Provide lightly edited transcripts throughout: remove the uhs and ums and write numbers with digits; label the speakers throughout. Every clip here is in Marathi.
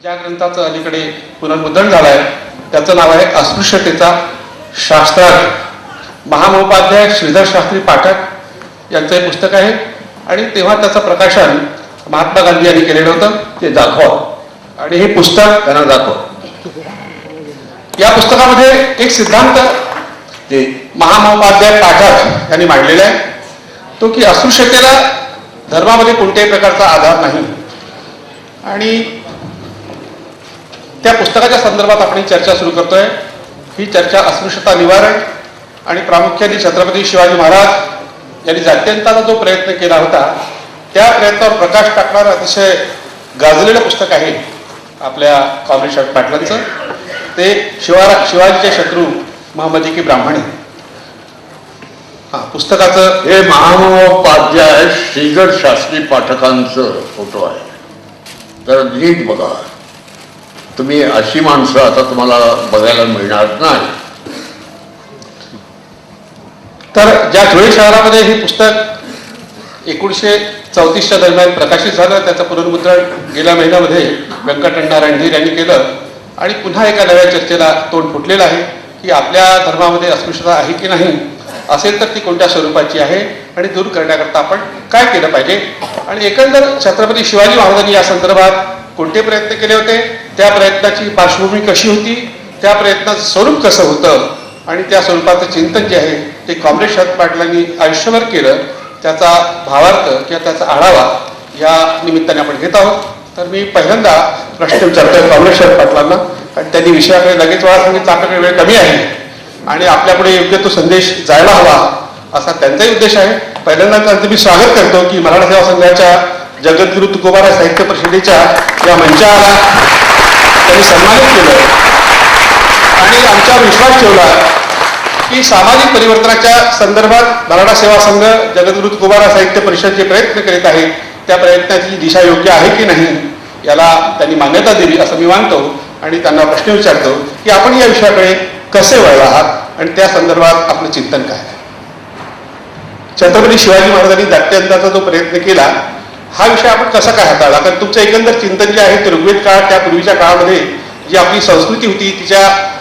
Speaker 1: ज्या ग्रंथाचं अलीकडे पुनर्मुद्रण झालं आहे त्याचं नाव आहे अस्पृश्यतेचा शास्त्रार्थ. महामहोपाध्याय श्रीधर शास्त्री पाठक यांचं हे पुस्तक आहे आणि तेव्हा त्याचं प्रकाशन महात्मा गांधी यांनी केलेलं होतं. ते दाखवा आणि हे पुस्तक त्यांना दाखवा. या पुस्तकामध्ये एक सिद्धांत ते महामहोपाध्याय पाठक यांनी मांडलेला आहे, तो की अस्पृश्यतेला धर्मामध्ये कोणत्याही प्रकारचा आधार नाही. आणि त्या पुस्तकाच्या संदर्भात आपण चर्चा सुरू करतोय. ही चर्चा अस्पृश्यता निवारण आणि प्रामुख्याने छत्रपती शिवाजी महाराज यांनी जात्यंताचा जो प्रयत्न केला होता त्या प्रयत्नावर प्रकाश टाकणारं अतिशय गाजलेलं पुस्तक आहे आपल्या कॉम्रेड शरद पाटलांचं. ते शिवाजीचे शत्रू महम्मदी की ब्राह्मणे. पुस्तकाचं
Speaker 2: हे महामहोपाध्याय श्रीधर शास्त्री पाठकांचं फोटो आहे. तर नीट बघा, तुम्ही अशी माणसं आता तुम्हाला बघायला मिळणार नाही.
Speaker 1: तर ज्या धुळे शहरामध्ये हे पुस्तक 1934च्या दरम्यान प्रकाशित झालं, त्याचं पुनर्मुद्रण गेल्या महिन्यामध्ये व्यंकटअण्णा रणधीर यांनी केलं आणि पुन्हा एका नव्या चर्चेला तोंड फुटलेलं आहे की आपल्या धर्मामध्ये अस्पृश्यता आहे की नाही, असेल तर ती कोणत्या स्वरूपाची आहे आणि दूर करण्याकरता आपण काय केलं पाहिजे. आणि एकंदर छत्रपती शिवाजी महाराजांनी या संदर्भात कोणते प्रयत्न केले होते, त्या प्रयत्नाची पार्श्वभूमी कशी होती, त्या प्रयत्नाचं स्वरूप कसं होतं आणि त्या स्वरूपाचं चिंतन जे आहे ते कॉम्रेड शरद पाटलांनी आयुष्यभर केलं, त्याचा भावार्थ किंवा त्याचा आढावा या निमित्ताने आपण घेत आहोत. तर मी पहिल्यांदा प्रश्न विचारतोय कॉम्रेड शरद पाटलांना, कारण त्यांनी विषयाकडे लगेच वेळा सांगितलं, आपल्याकडे वेळ कमी आहे आणि आपल्यापुढे योग्य तो संदेश जायला हवा असा त्यांचाही उद्देश आहे. पहिल्यांदा त्यांचं मी स्वागत करतो की मराठा सेवा संघाच्या जगद्गुरु तुकोबाराय साहित्य परिषदेच्या या मंचाला त्यांनी सन्मानित केलं आणि आमच्यावर विश्वास ठेवला की सामाजिक परिवर्तनाच्या संदर्भात मराठा सेवा संघ जगद्गुरु तुकोबाराय साहित्य परिषद जे प्रयत्न करीत आहे त्या प्रयत्नाची दिशा योग्य आहे की नाही याला त्यांनी मान्यता दिली असं मी मानतो. आणि त्यांना प्रश्न विचारतो की आपण या विषयाकडे कसे वळला आहात आणि त्या संदर्भात आपलं चिंतन काय आहे. छत्रपती शिवाजी महाराजांनी जात्यंताचा जो प्रयत्न केला हा विषय आपण कसा काय हाताळला, कारण तुमचं एकंदर चिंतन जे आहे ते ऋग्वेद काळात त्या पूर्वीच्या काळामध्ये जी आपली संस्कृती होती तिच्या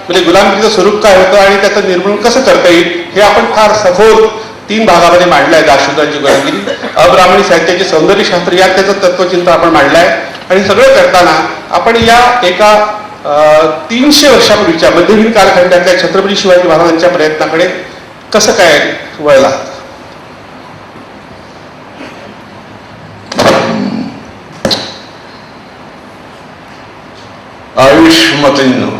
Speaker 1: म्हणजे गुलामगिरीचं स्वरूप काय होतं आणि त्याचं निर्मूलन कसं करता येईल हे आपण फार सखोल 3 भागामध्ये मांडलं आहे. दासशूद्रांची गुलामगिरी, अब्राह्मणी साहित्याचे सौंदर्यशास्त्र या त्याचं तत्वचिंतन आपण मांडलं आहे. आणि सगळं करताना आपण या एका 300 वर्षापूर्वीच्या मध्ययुगीन कालखंडातल्या छत्रपती शिवाजी महाराजांच्या प्रयत्नाकडे कसं काय वळला.
Speaker 2: आयुष्मतीनं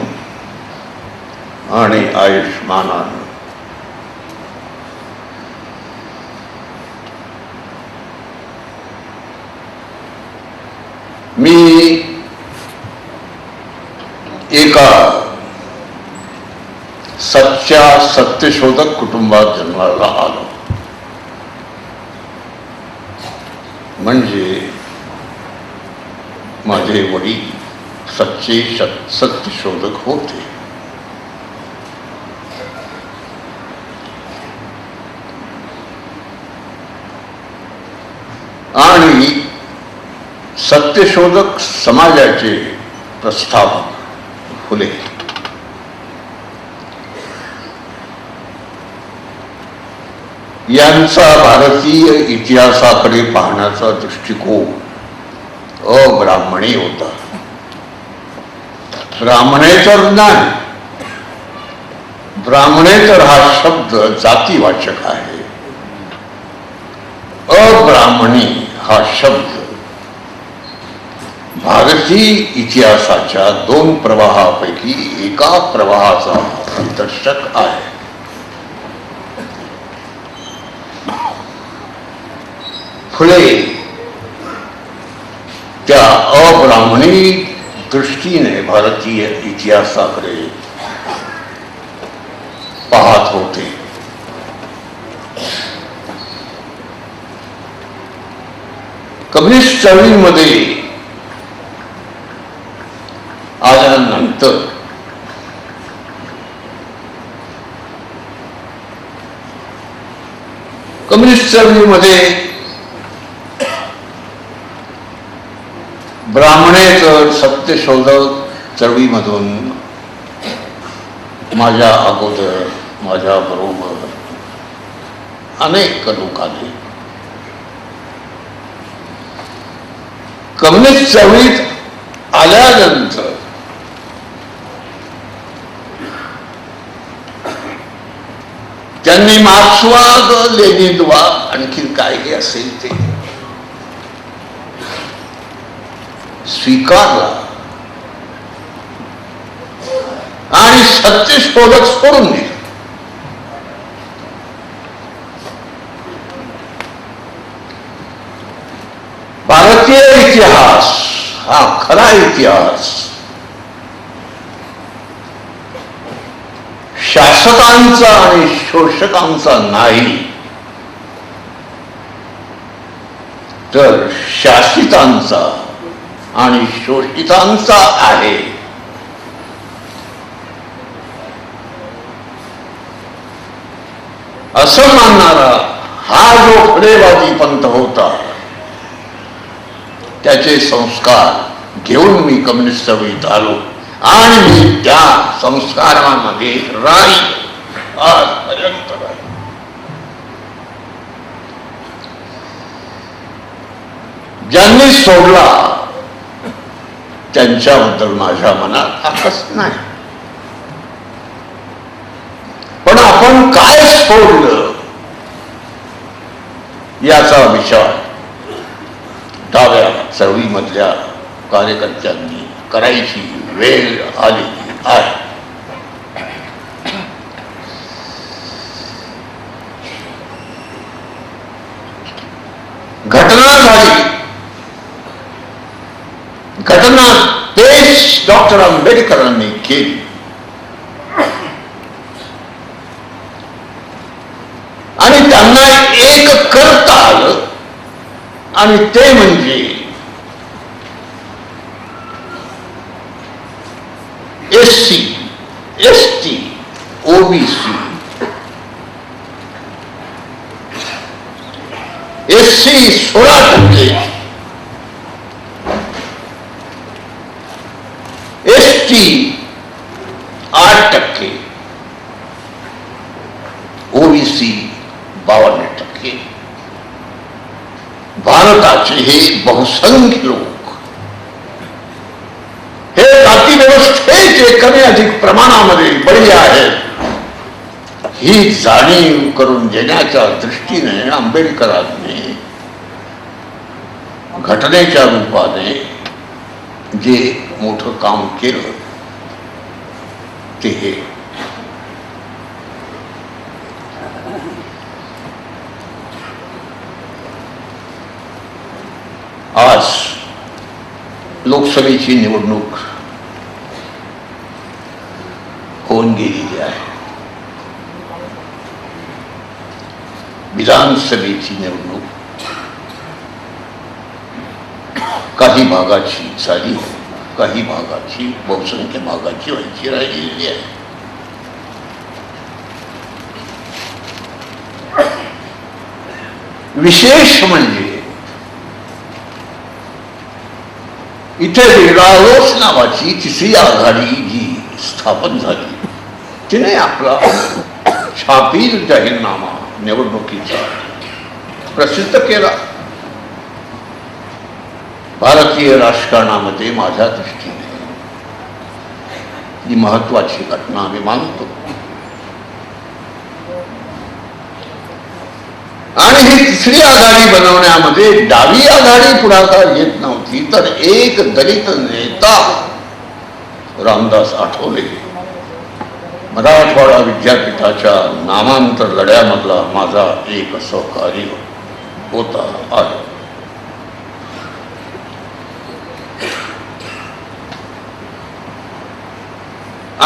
Speaker 2: आणि आयुष्मानानं मी एका सच्च्या सत्यशोधक कुटुंबात जन्माला आलो. म्हणजे माझे वडील सच्चे सत्यशोधक होते. आणि सत्यशोधक समाजाचे प्रस्थापक फुले यांचा भारतीय इतिहासाकडे पाहण्याचा दृष्टिकोन अब्राह्मणी होता. ब्राह्मणेतर नाही, ब्राह्मणेतर हा शब्द जातीवाचक आहे. अब्राह्मणी हा शब्द भारतीय इतिहासाच्या 2 प्रवाहापैकी एका प्रवाहाचा दर्शक आहे. फुले त्या अब्राह्मणी दृष्टीने भारतीय इतिहासाकडे पाहत होते. कम्युनिस्ट चळवळीमध्ये आल्यानंतर कम्युनिस्ट चळवळीमध्ये ब्राह्मणेतर तर सत्यशोधक चळवळीमधून माझ्या अगोदर माझ्या बरोबर अनेक लोक आले. कम्युनिस्ट चळवळीत आल्यानंतर त्यांनी मार्क्सवाद, लेनिनवाद, आणखी काय हे असेल ते स्वीकारला आणि सत्यशोधक सोडून दिले. भारतीय इतिहास हा खरा इतिहास शासकांचा आणि शोषकांचा नाही, तर शासितांचा आणि शोषितांचा आहे. असं मानणारा हा जो खडेवादी पंथ होता, त्याचे संस्कार घेऊन मी कम्युनिस्ट चळवळीत आलो आणि मी त्या संस्कारामध्ये राहील आजपर्यंत. ज्यांनी सोडला त्यांच्याबद्दल माझ्या मनात आकस नाही, पण आपण काय सोडलं याचा विचार डाव्या चळवळीमधल्या कार्यकर्त्यांनी करायची वेळ आलेली आहे. घटना झाली, घटना पेश डॉक्टर आंबेडकरांनी केली आणि त्यांना एक करता आलं आणि ते म्हणजे SC, ST, OBC. SC 16%, ST 8%, OBC 52%. भारताचे हे बहुसंख्य लोक हे जाती व्यवस्थेचे कमी अधिक प्रमाणामध्ये बळी आहेत, ही जाणीव करून देण्याच्या दृष्टीने आंबेडकरांनी घटनेच्या रूपाने जे मोठं काम केलं ते हे. आज लोकसभेची निवडणूक होऊन गेलेली आहे, विधानसभेची निवडणूक काही भागाची झाली, काही भागाची बहुसंख्य भागाची व्हायची राहिलेली आहे. विशेष म्हणजे इथे रालोस नावाची तिसरी आघाडी जी स्थापन झाली, तिने आपला छापील जाहीरनामा निवडणुकीचा प्रसिद्ध केला. भारतीय राजकारणामध्ये माझ्या दृष्टीने ही महत्वाची घटना मी मानतो. आणि ही तिसरी आघाडी बनवण्यामध्ये डावी आघाडी पुढाकार घेत नव्हती, तर एक दलित नेता रामदास आठवले मराठवाडा विद्यापीठाच्या नामांतर लढ्यामधला माझा एक सहकारी होता आहे.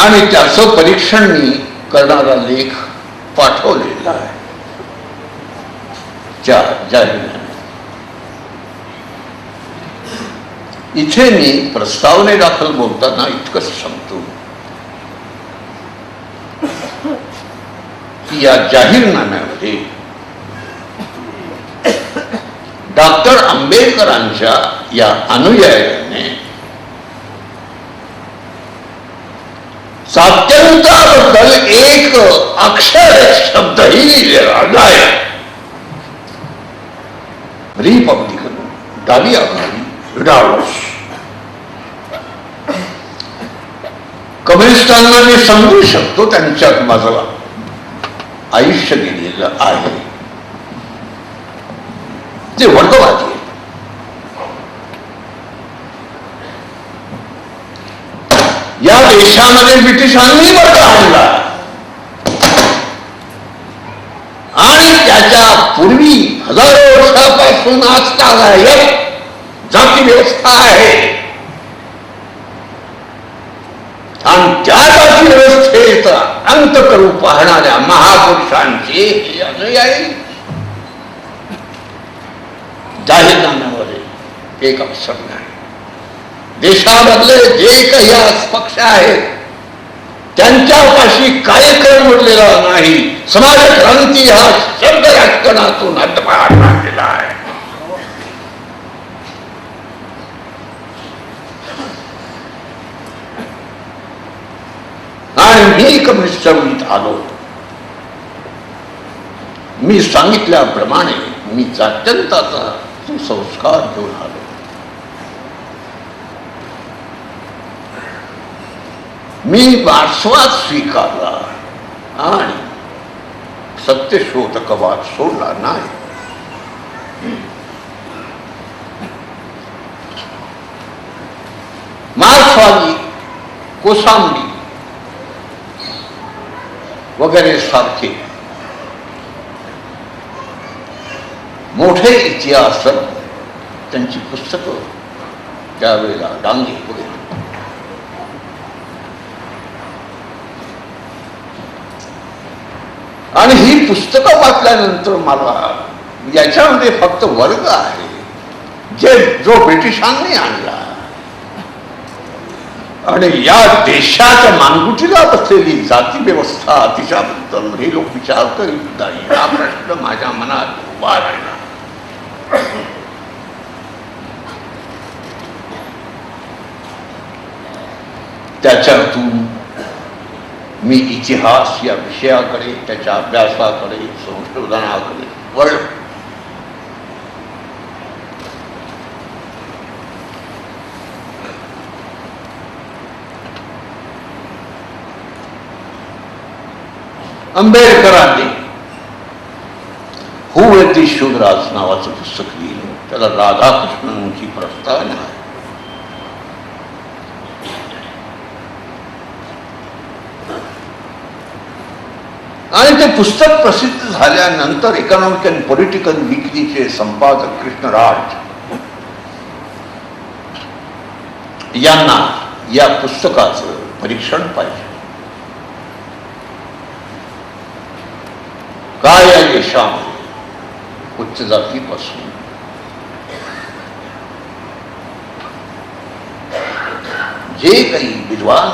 Speaker 2: आणि त्याचं परीक्षण मी करणारा लेख पाठवलेला आहे त्या जाहीरनाम्यात. इथे मी प्रस्तावनेदाखल बोलताना इतकंच सांगतो की या जाहीरनाम्यामध्ये डॉक्टर आंबेडकरांच्या या अनुयायाने स्वातंत्र्याबद्दल एक अक्षर शब्दही लिहिलेला नाही. रिपब्लिकन, डावी आघाडी, डावस. कम्युनिस्टांना मी समजू शकतो, त्यांच्यात माझं आयुष्य गेलेलं आहे. ते वर्गवादी आहेत. या देशामध्ये ब्रिटिशांनी वर्ग आणला आणि त्याच्या पूर्वी हजारो वर्षापासून आजकाल जाती व्यवस्था आहे आणि त्या जाती व्यवस्थेचा अंत करू पाहणाऱ्या महापुरुषांचे हे अनुयायी जाहीरनाम्यामध्ये एक अक्षर नाही. देशामधले जे काही आज पक्ष आहेत त्यांच्यापाशी कार्यक्रम उरलेला नाही. समाज क्रांती हा शब्द राजकारणातून हद्दपार मानलेला आहे. आणि मी कम्युनिस्ट चळवळीत आलो. मी सांगितल्याप्रमाणे मी जात्यंताचा संस्कार घेऊन आलो. मी मार्क्सवाद स्वीकारला आणि सत्यशोधकवाद सोडला नाही. मार्क्सवादी, कोसांबी वगैरे सारखे मोठे इतिहासक त्यांची पुस्तकं त्यावेळेला डांगे वगैरे आणि ही पुस्तकं वाचल्यानंतर मला याच्यामध्ये फक्त वर्ग आहे जो ब्रिटिशांनी आणला आणि या देशाच्या मानगुटीला बसलेली जाती व्यवस्था तिच्याबद्दल हे लोक विचार करीत नाही. हा प्रश्न माझ्या मनात उभा राहिला. त्याच्यातून मी इतिहास या विषयाकडे, त्याच्या अभ्यासाकडे, संशोधनाकडे वळलो. आंबेडकरांनी हू इज द शूद्राज नावाचं पुस्तक लिहिलं. त्याला राधाकृष्णनची प्रस्तावना आहे. आणि ते पुस्तक प्रसिद्ध झाल्यानंतर इकॉनॉमिक अँड पॉलिटिकल विकलीचे संपादक कृष्णराज यांना या पुस्तकाचं परीक्षण पाहिजे. काय या देशामध्ये उच्च जातीपासून जे काही विद्वान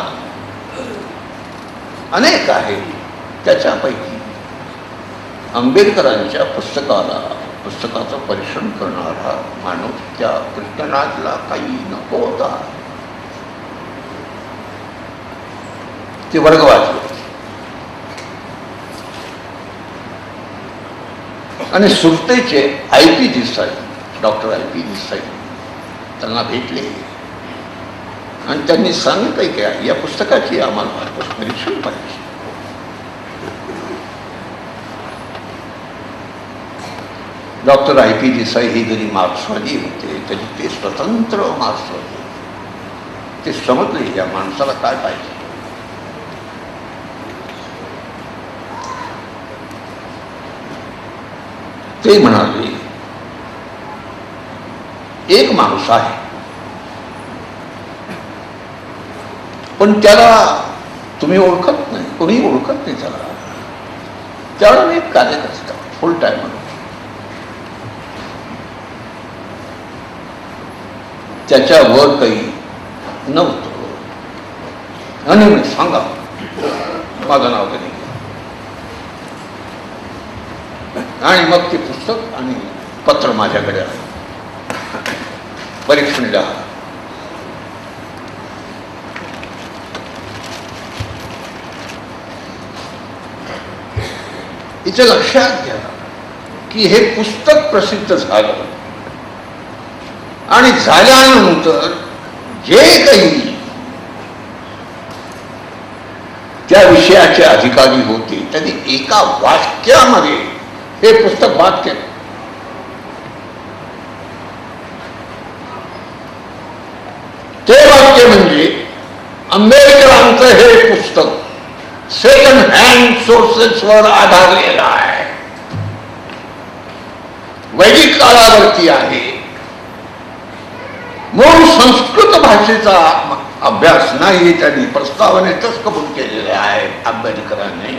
Speaker 2: अनेक आहेत त्याच्यापैकी आंबेडकरांच्या पुस्तकाचं परीक्षण करणारा माणूस त्या कृष्णराजला काही नको होता. ते वर्गवादी होते आणि सुरतेचे IP Desai, doctor IP Desai त्यांना भेटले आणि त्यांनी सांगितलं की या पुस्तकाची आम्हाला परीक्षण पाहिजे. डॉक्टर IP देसाई हे जरी मार्क्सवादी होते तरी ते स्वतंत्र मार्क्सवादी. ते समजले या माणसाला काय पाहिजे. ते म्हणाले एक माणूस आहे पण त्याला तुम्ही ओळखत नाही, कोणी ओळखत नाही त्याला मी एक कार्यकर्ता फुल टाइम त्याच्यावर काही नव्हतं आणि मी सांगा माझं नाव तरी आणि मग ते पुस्तक आणि पत्र माझ्याकडे आहे. परीक्षण लिहा. इथे लक्षात घ्या की हे पुस्तक प्रसिद्ध झालं आणि झाल्यानंतर जे काही त्या विषयाचे अधिकारी होते त्यांनी एका वाक्यामध्ये हे पुस्तक बाद केलं. ते वाक्य म्हणजे आंबेडकरांचं हे पुस्तक सेकंड हँड सोर्सेसवर आधारलेलं आहे, वैदिक काळावरती आहे, मूळ संस्कृत भाषेचा अभ्यास नाही त्यांनी प्रस्तावनेतच कबूल केलेले आहे आंबेडकरांनी.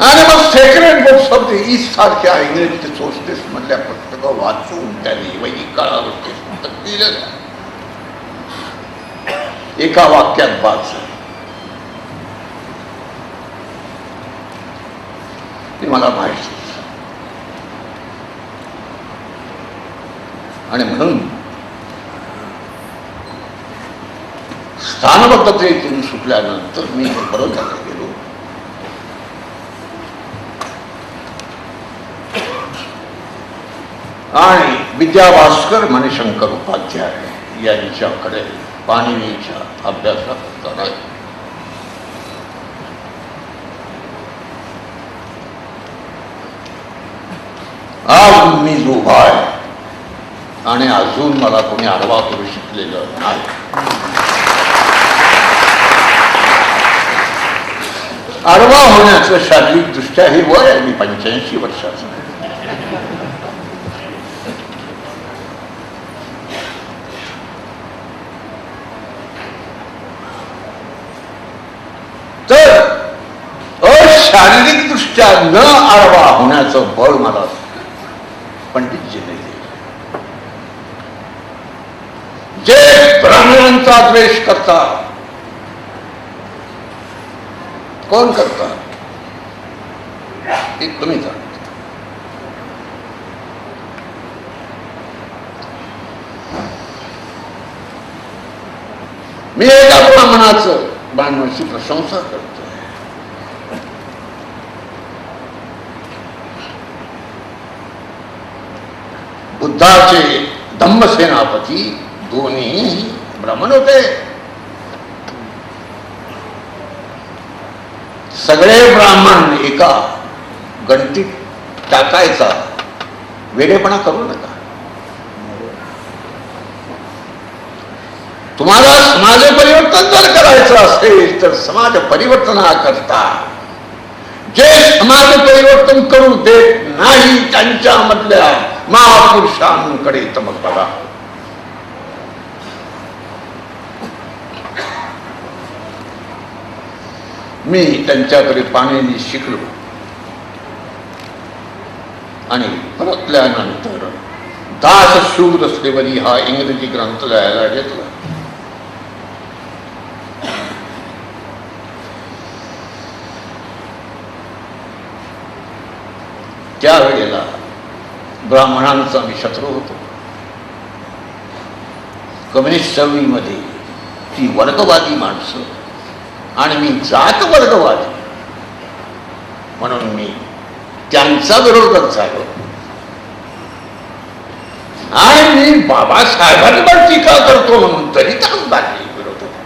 Speaker 2: आणि मग sacred books of the east सारख्या इंग्रजी सोर्सेस मधल्या पुस्तकं वाचून त्यांनी वैदिक काळावरती पुस्तक लिहिलेलं आहे. एका वाक्यात वाचलं. ते मला माहिती आणि म्हणून स्थानबद्धतेतून सुटल्यानंतर मी बरोबर गेलो. आणि विद्याभास्कर मणिशंकर उपाध्याय यांच्याकडे पाणिनीच्या अभ्यासाकरता आज मी उभा आहे आणि अजून मला कोणी आडवा करू शिकलेलं नाही. आडवा होण्याचं शारीरिक दृष्ट्या हे वय आहे. मी 85 वर्षाचं. तर अशारीरिक दृष्ट्या न आडवा होण्याचं बळ मला पंडितजीने दिलं. जे ब्राह्मणांचा द्वेष करतात, कोण करतात ते तुम्ही जाणता. मी एका ब्राह्मणाचं ब्राह्मणाची प्रशंसा करतो. बुद्धाचे धम्मसेनापती दोन्ही ब्राह्मण होते. सगळे ब्राह्मण एका गणतीत टाकायचा वेडेपणा करू नका. तुम्हाला समाज परिवर्तन जर करायचं असेल तर समाज परिवर्तनाकरता जे समाज परिवर्तन करू देत नाही त्यांच्यामधल्या महापुरुषांकडे तमक बघा. मी त्यांच्याकडे पाणीनी शिकलो आणि परतल्यानंतर दासशूर सेवरी हा इंग्रजी ग्रंथ लिहायला घेतला. त्यावेळेला ब्राह्मणांचा मी शत्रू होतो. कम्युनिस्ट चळवळीमध्ये ती वर्गवादी माणसं आणि मी जात वर्गवादी म्हणून मी त्यांचा विरोधक झालो. आणि मी बाबासाहेबांवर टीका करतो म्हणून तरी त्यांचा विरोध होता.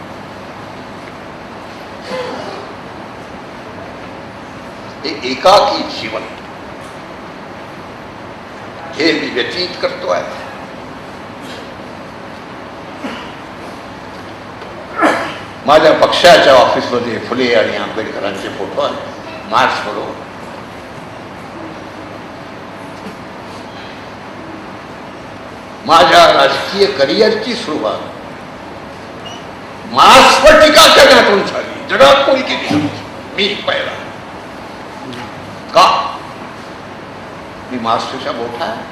Speaker 2: एकाकी जीवन हे मी व्यतीत करतोय. माझ्या पक्षाच्या ऑफिसमध्ये फुले आणि आंबेडकरांचे फोटो आहेत. मार्च बरोबर माझ्या राजकीय करिअरची सुरुवात मार्क्सवर टीका करण्यातून झाली. जगात कोणी केली? मी पहिला. का? मी मार्क्सपेक्षा मोठा आहे.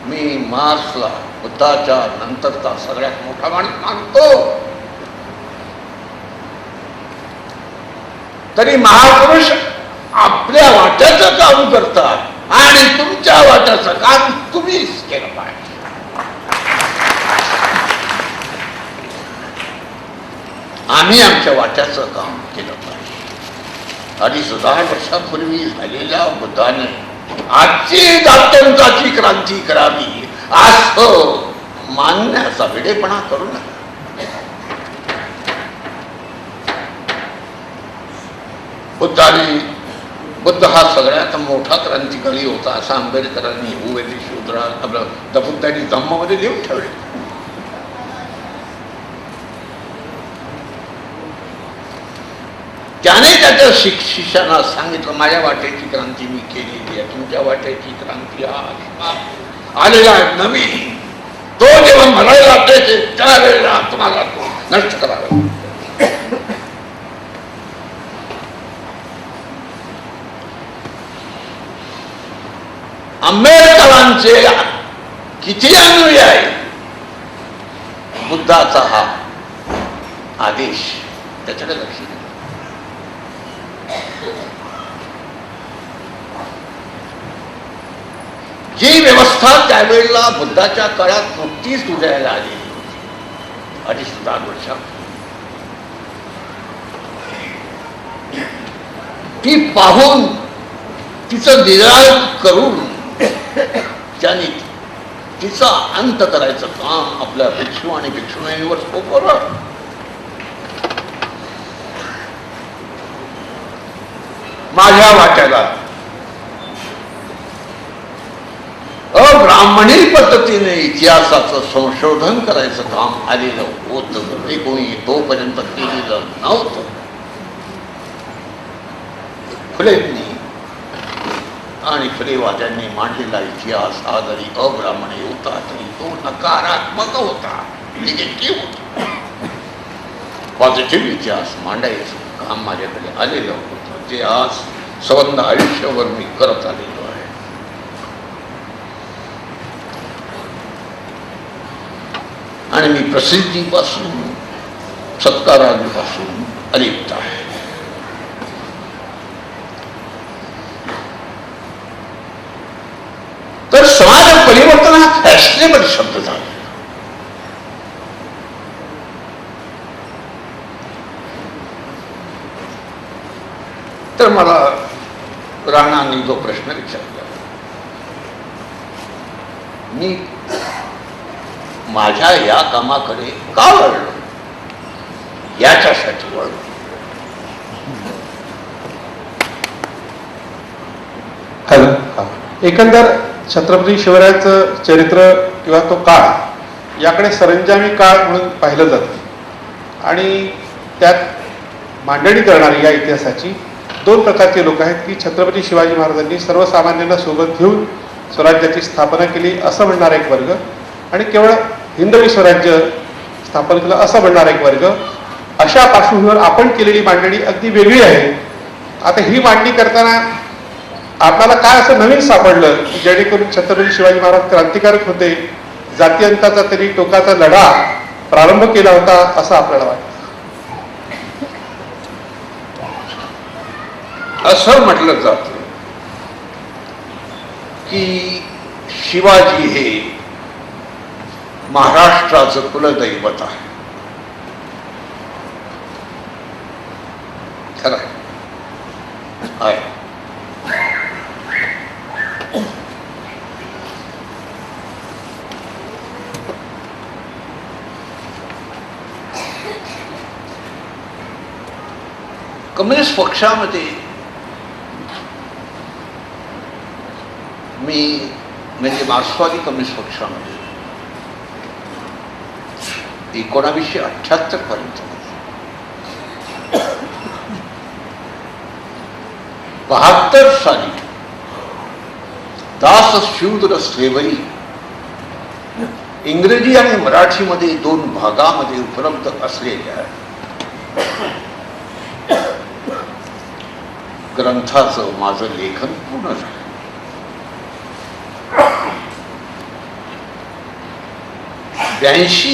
Speaker 2: मी मार्क्सला बुद्धाच्या नंतरचा सगळ्यात मोठा माणूस मानतो. तरी महापुरुष आपल्या वाट्याचं काम करतात आणि तुमच्या वाट्याचं काम तुम्हीच केलं पाहिजे. आम्ही आमच्या वाट्याचं काम केलं पाहिजे. 2,500 वर्षापूर्वी झालेल्या बुद्धाने आजची दात्यंताची क्रांती करावी असं मानण्याचा वेडेपणा करू नका. बुद्ध हा सगळ्यात मोठा क्रांतिकारी होता असं आंबेडकरांनी ओवेसी शूद्रा आपलं बुद्धांनी धम्मामध्ये लिहून ठेवले. त्याने त्याच्या शिष्यांना सांगितलं, माझ्या वाटेची क्रांती मी केलेली आहे, तुमच्या वाटेची क्रांती हा आलेला आहे नवीन. तो जेव्हा मरायला त्यावेळेला तुम्हाला तो नष्ट करावा. आंबेडकरांचे किती अनुयायी आहे बुद्धाचा हा आदेश त्याच्याकडे लक्ष द्या. जी व्यवस्था त्यावेळेला बुद्धाच्या काळात नुकतीच उदयाला आलेली होती 2,500 वर्षात, ती पाहून तिचं निराळ करून त्यांनी तिचा अंत करायचं काम आपल्या भिक्षू आणि भिक्षुणींवर सोपवलं. माझ्या वाट्याला अब्राह्मणी पद्धतीने इतिहासाचं संशोधन करायचं काम आलेलं होतं. ते कोणी तोपर्यंत केलेलं नव्हतं. फुलेंनी आणि फुलेवाद्यांनी मांडलेला इतिहास हा जरी अब्राह्मणी होता तरी तो नकारात्मक होता, निगेटिव्ह होता. पॉझिटिव्ह इतिहास मांडायचं काम माझ्याकडे आलेलं होतं, जे आज संबंध आयुष्यावर मी करत आलेलो आहे. आणि मी प्रसिद्धीपासून सत्कारापासून अलिप्त आहे. तर समाज परिवर्तन हा फॅशनेबल शब्द झाला. तर मला राणांनी जो प्रश्न विचारला, मी माझ्या या कामाकडे का वळलो, याच्यासाठी वळलो.
Speaker 1: एकंदर छत्रपती शिवरायाचं चरित्र किंवा तो काळ याकडे सरंजामी काळ म्हणून पाहिलं जातं आणि त्यात मांडणी करणारी या इतिहासाची 2 प्रकारचे लोक आहेत की छत्रपती शिवाजी महाराजांनी सर्वसामान्यांना सोबत घेऊन स्वराज्याची स्थापना केली असं म्हणणारा एक वर्ग आणि केवळ हिंदवी स्वराज्य स्थापन केलं असं म्हणणारा एक वर्ग. अशा पार्श्वभूमीवर आपण केलेली मांडणी अगदी वेगळी आहे. आता ही मांडणी करताना आपल्याला काय असं नवीन सापडलं की जेणेकरून छत्रपती शिवाजी महाराज क्रांतिकारक होते, जातीयंताचा तरी टोकाचा लढा प्रारंभ केला होता असं आपल्याला वाटतं?
Speaker 2: असं म्हटलं जातं की शिवाजी हे महाराष्ट्राचं कुलदैवत आहे. खरं आहे. कम्युनिस्ट पक्षामध्ये मी म्हणजे मार्क्सवादी कम्युनिस्ट पक्षामध्ये 1978 पर्यंत 72 साली दास शूद्र स्लेव्हरी इंग्रजी आणि मराठीमध्ये 2 भागामध्ये उपलब्ध असलेल्या ग्रंथाचं माझं लेखन पूर्ण झालं.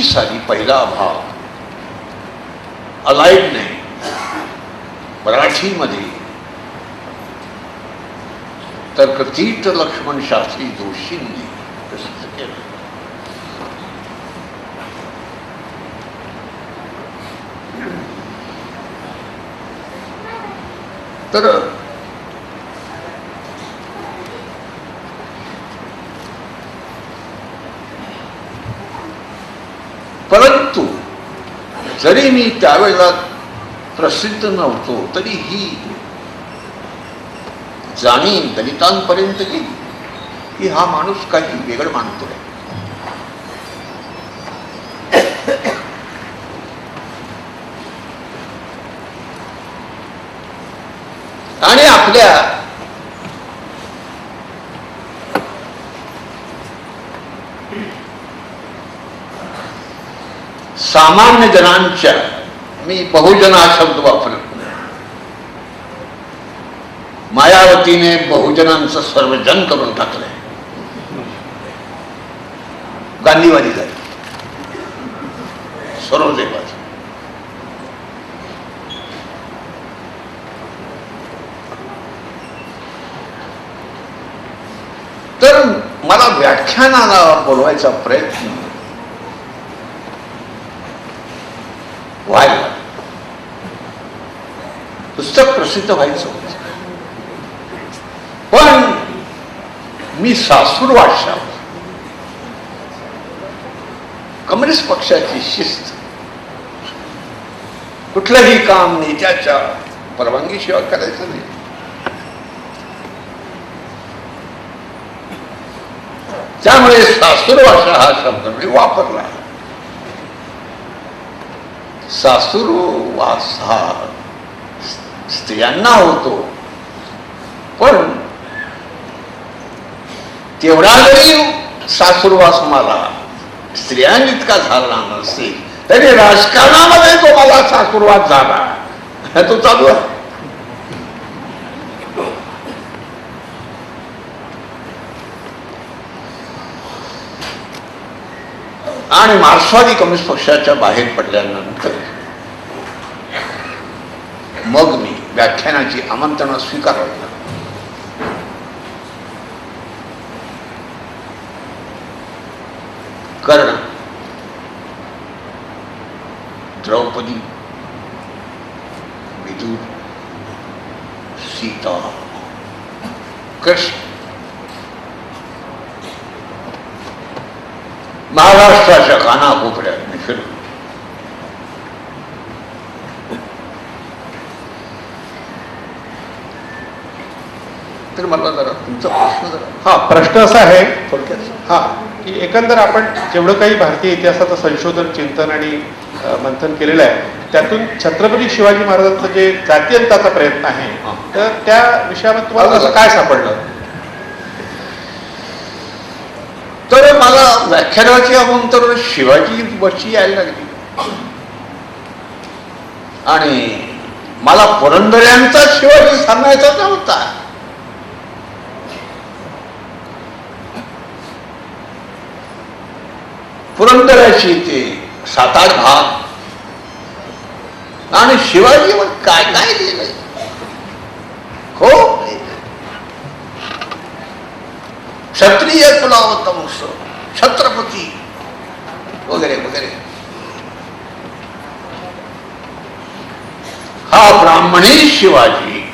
Speaker 2: साली पहिला भाग अलाइडने मराठीमध्ये तर्कतीर्थ लक्ष्मण शास्त्री जोशींनी प्रसिद्ध केलं. तर परंतु जरी मी त्यावेळेला प्रसिद्ध नव्हतो तरी ही जाणीव दलितांपर्यंत गेली की हा माणूस काही वेगळं मानतोय. आणि आपल्या सामान्य जनांच्या, मी बहुजन हा शब्द वापरत नाही, मायावतीने बहुजनांचं सर्वजन करून टाकलंय. गांधीवादी झाली, सर्वदेवाचं. तर मला व्याख्यानाला बोलवायचा प्रयत्न व्हायला, पुस्तक प्रसिद्ध व्हायचं होतं. पण मी सासूरवाडशा, कम्युनिस्ट पक्षाची शिस्त, कुठलंही काम नेत्याच्या परवानगीशिवाय करायचं नाही. त्यामुळे सासूरवाडशा हा शब्द मी वापरला. सासूरवास हा स्त्रियांना होतो, पण तेवढा जरी सासूरवास मला स्त्रियांइतका झाला नसेल तरी राजकारणामध्ये तो मला सासूरवास झाला, तो चालू आहे. आणि मार्क्सवादी कम्युनिस्ट पक्षाच्या बाहेर पडल्यानंतर मग मी व्याख्यानाची आमंत्रणं स्वीकारली. कर्ण, द्रौपदी, विदुर, सीता, कृष्ण, महाराष्ट्राच्या कानाकोपऱ्यात मी फिरलो. तर मला जरा तुमचा प्रश्न जरा.
Speaker 1: हा प्रश्न असा आहे
Speaker 2: थोडक्यात.
Speaker 1: हा की एकंदर आपण जेवढं काही भारतीय इतिहासाचं संशोधन, चिंतन आणि मंथन केलेलं आहे, त्यातून छत्रपती शिवाजी महाराजांचं जे जातीयंताचा प्रयत्न आहे, तर त्या विषयामध्ये तुम्हाला असं काय सापडलं?
Speaker 2: तर मला व्याख्यानाची आमंत्रण शिवाजी वरची यायला लागली आणि मला पुरंदऱ्यांचा शिवाजी सांगायचा नव्हता. पुरंदऱ्याची ते 7-8 भाग आणि शिवाजीवर काय काय लिहिलंय, खूप क्षत्रिय कुलावतंस, छत्रपती वगैरे वगैरे. हा ब्राह्मणी शिवाजी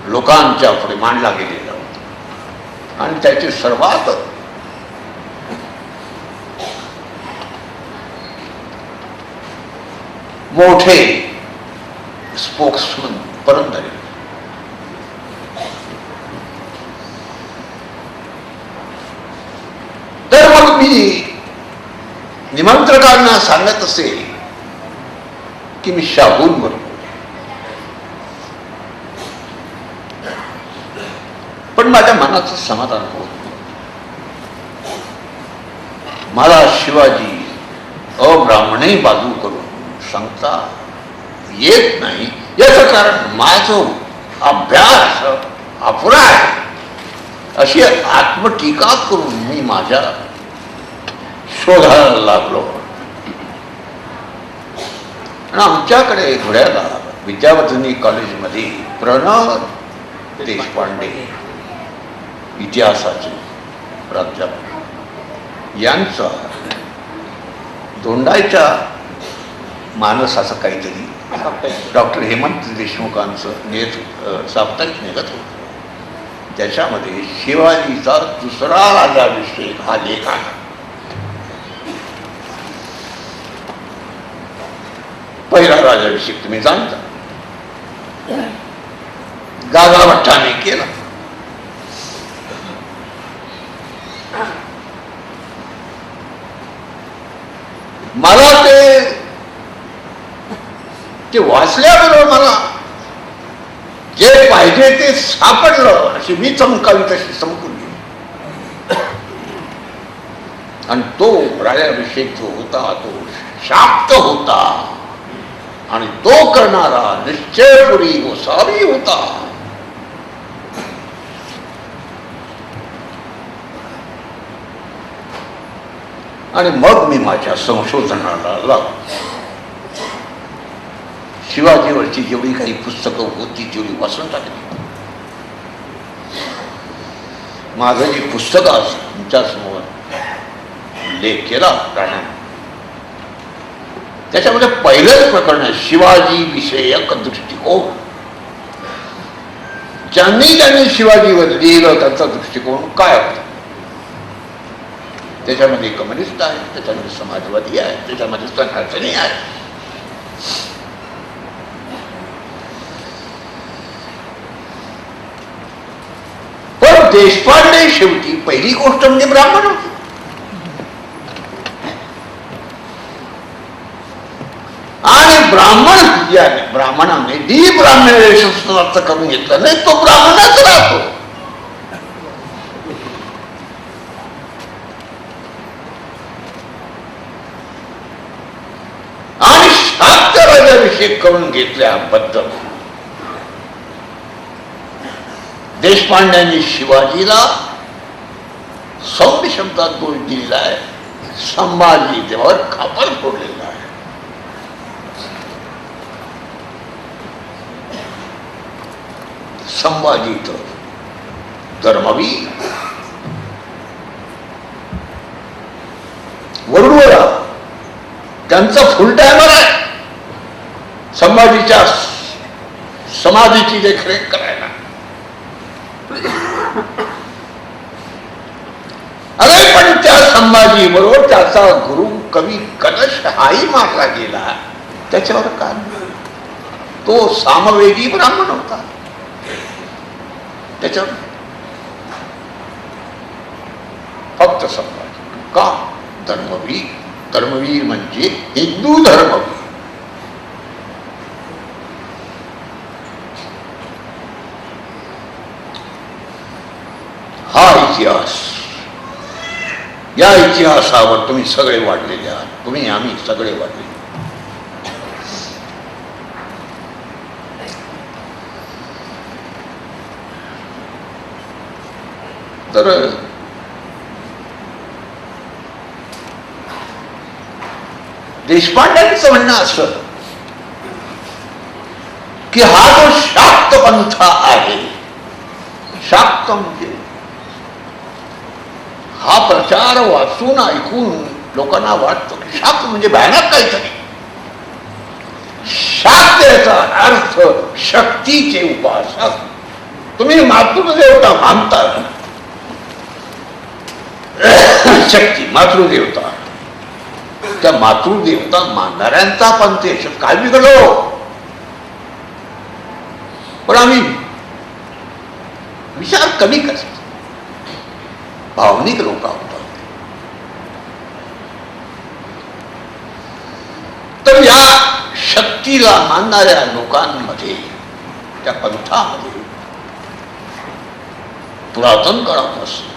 Speaker 2: लोकांच्या पुढे मांडला गेलेला होता आणि त्याचे सर्वात मोठे स्पोक्समन पुरंदरे. तर मग मी निमंत्रकांना सांगत असे की मी शाहूंवर, पण माझ्या मनाचं समाधान होत नाही. मला शिवाजी अब्राह्मणी बाजू करून सांगता येत नाही. याचं कारण माझं अभ्यास अपुरा आहे, अशी आत्मटीका करून मी माझ्या शोधायला लागलो. आणि आमच्याकडे धुळ्याला विद्यावर्धिनी कॉलेजमध्ये प्रणव देशपांडे इतिहासाचे प्राध्यापक यांचा धोंडाईच्या मानसाचं काहीतरी डॉक्टर हेमंत देशमुखांचं साप्ताहिक निघत होतं. त्याच्यामध्ये शिवाजीचा दुसरा राजाभिषेक हा लेख आहे. पहिला राजाभिषेक तुम्ही जाणता, गागा भट्टाने केला. मला ते वाचल्याबरोबर मला जे पाहिजे ते सापडलं, अशी मी चमकावी तशी चमकून गेली. आणि तो राजाभिषेक जो होता तो शाक्त होता आणि तो करणारा निश्चयपुरी गोसावी होता. आणि मग मी माझ्या संशोधनाला लागलो. शिवाजीवरची जेवढी काही पुस्तकं होती तेवढी वाचून टाकली. माझं जी पुस्तकं तुमच्यासमोर लेख केला राणाने, त्याच्यामध्ये पहिलंच प्रकरण आहे शिवाजी विषयक दृष्टिकोन. ज्यांनी शिवाजीवर लिहिलं त्यांचा दृष्टिकोन काय होता. त्याच्यामध्ये कम्युनिस्ट आहे, त्याच्यामध्ये समाजवादी आहे, त्याच्यामध्ये सनातनी आहे. पण देशपांडे शेवटी पहिली गोष्ट म्हणजे ब्राह्मण होते. आणि ब्राह्मणाने ब्राह्मण अर्थ करून घेतला नाही, तो ब्राह्मणच राहतो. आणि शाक्त राजाभिषेक करून घेतल्याबद्दल देशपांड्यांनी शिवाजीला सौम्य शब्दात दोष दिलेला आहे. संभाजी देवावर खापर फोडलेला आहे. संभाजी तर धर्मवीर, वरुडवरा त्यांचा फुल टायमर आहे संभाजीच्या समाधीची देखरेख करायला. अरे पण त्या संभाजी बरोबर त्याचा गुरु कवी कलश हाही मारला गेला. त्याच्यावर काय, तो सामवेदी ब्राह्मण होता. त्याच्यावर फक्त संभाजी का धर्मवीर. धर्मवीर म्हणजे हिंदू धर्मवीर. हा इतिहास, या इतिहासावर तुम्ही सगळे वाढलेले आहात. तुम्ही आम्ही सगळे वाढलेले. तर देशपांड्यांचं म्हणणं असं की हा जो शाक्त पंथ आहे, शाक्त म्हणजे हा प्रचार वाचून ऐकून लोकांना वाटतो की शाक्त म्हणजे भयानक काहीतरी. शाक्त याचा अर्थ शक्तीचे उपासक. तुम्ही मातृदेवता मानता, शक्ती मातृदेवता, त्या मातृदेवता मानणाऱ्यांचा पंथ याच्यात काय बिघडलो. पण आम्ही विचार कमी करतो, भावनिक लोक आहोत. तर या शक्तीला मानणाऱ्या लोकांमध्ये, त्या पंथामध्ये पुरातन काळापासून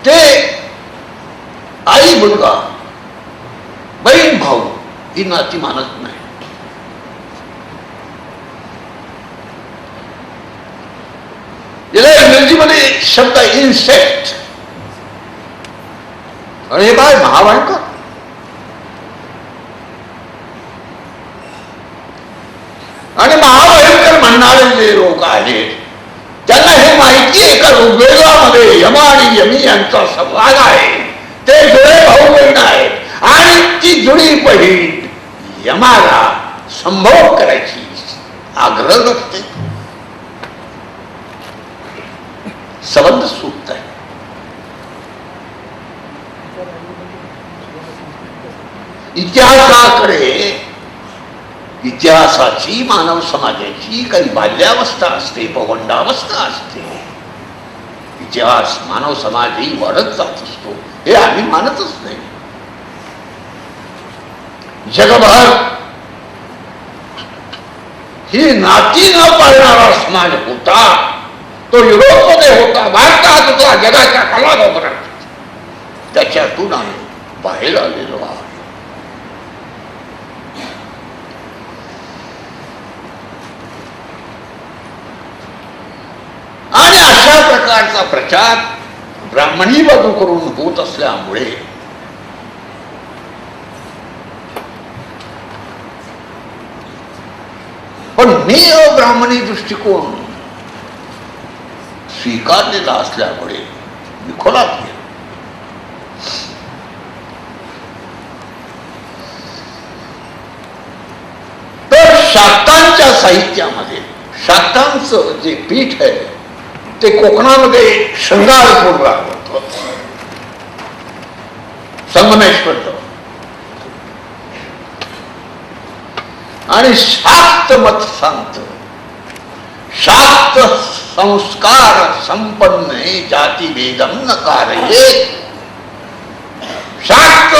Speaker 2: ते आई मुलगा, बहीण भाऊ ही नाती मानत नाही. याला इंग्रजीमध्ये शब्द इन्सेक्ट. आणि हे काय महाभयंकर. आणि महाभयंकर म्हणणारे जे लोक आहेत त्यांना हे माहिती आहे का ऋग्वेदामध्ये यम आणि यमी यांचा संवाद आहे. ते जोडे भेट यमाला संभोग करायची आग्रह असते. संबंध सुटत आहे. इतिहासाची मानव समाजाची काही बाल्यावस्था असते, पवंडावस्था असते. इतिहास मानव समाजही वाढत जात असतो हे आम्ही मानतच नाही. जगभर ही नाती न पाळणारा समाज होता. तो युरोपमध्ये होता, भारतात होता, जगाच्या कानाकोपऱ्यात. त्याच्यातून आम्ही बाहेर आलेलो आहोत. आणि अशा प्रकारचा प्रचार ब्राह्मणी बाजू करून होत असल्यामुळे पण मी अब्राह्मणी दृष्टिकोन स्वीकारलेला असल्यामुळे मी खोलात गेलो. तर शाक्तांच्या साहित्यामध्ये शाक्तांचं जे पीठ आहे ते कोकणामध्ये शृंगारपूरला होतं, संगमेश्वर. आणि शाक्त मत सांगत, शाक्त संस्कार संपन्न जाती वेदम नकार. शाक्त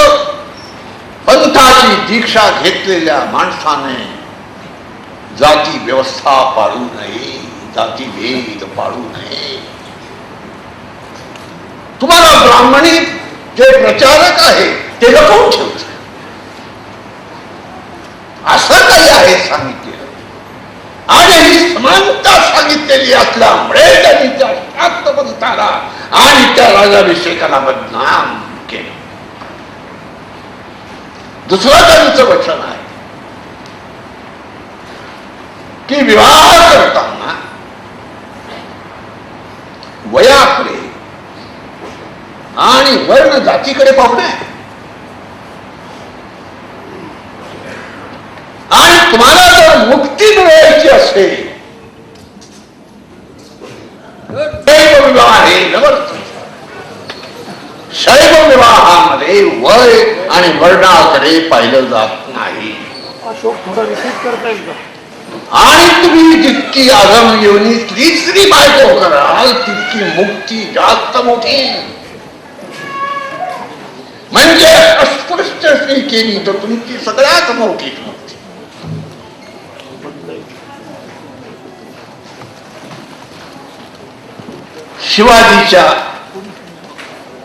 Speaker 2: पंथाची दीक्षा घेतलेल्या माणसाने जाती व्यवस्था पाळू नये, जाती भेद पाळू नये. तुम्हाला ब्राह्मणी जे प्रचारक आहे ते लपवून ठेवत असं काही आहे सांगितलेलं. आणि ही समानता सांगितलेली असल्यामुळे त्यांनी त्या शाक्त पंथाला आणि त्या राजाभिषेकाला बदनाम केलं. दुसरं त्यांचं वचन आहे की विवाह करताना वयाकडे आणि वर्ण जातीकडे पाहू नये. आणि तुम्हाला जर मुक्ती मिळवायची असेल शैव विवाह हे नवर्त. शैव विवाहामध्ये वय आणि वर्णाकडे पाहिलं जात नाही. आणि तुम्ही जितकी आगम योनीतली स्त्री बायको कराल तितकी मुक्ती जास्त मोठी. म्हणजे अस्पृश्य स्त्री केली तर तुमची सगळ्यात मोठी मुक्ती. शिवाजीच्या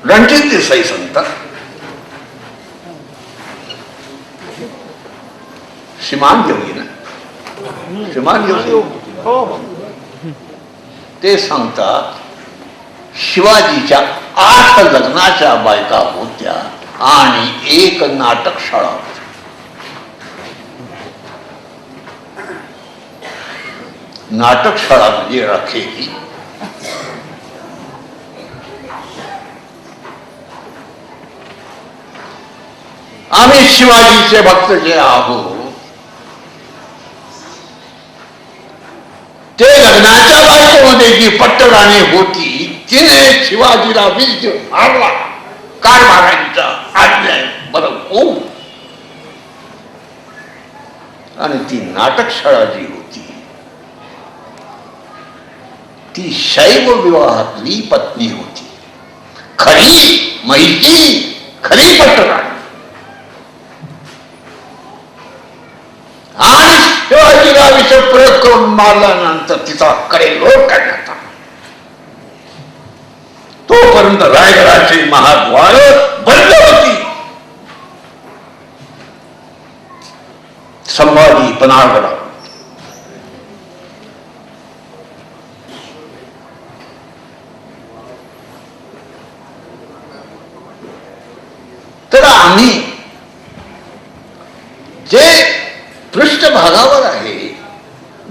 Speaker 2: रणजित देसाई सांगतात, श्रीमान योगी ना, श्रीमान योगी ते सांगतात शिवाजीच्या 8 लग्नाच्या बायका होत्या आणि 1 नाटकशाळा होती. नाटकशाळा म्हणजे राखेली. आम्ही शिवाजीचे भक्त जे आहोत ते लग्नाच्या बायकोमध्ये जी पट्टराणी होती तिने शिवाजीला वीज मारला. कारभारांचा आज्ञा बरं होऊ. आणि ती नाटकशाळा जी होती ती शैव विवाहातली पत्नी होती, खरी महिची, खरी पट्टराणी. आणि शिवाजीला विष प्रयोग करून मारल्यानंतर तिचा कडेलोट करण्यात आला. तोपर्यंत रायगडाची महाद्वार बंद होती. संभाजी पन्हाळगडावर. तर आम्ही जे पृष्ठभागावर आहे,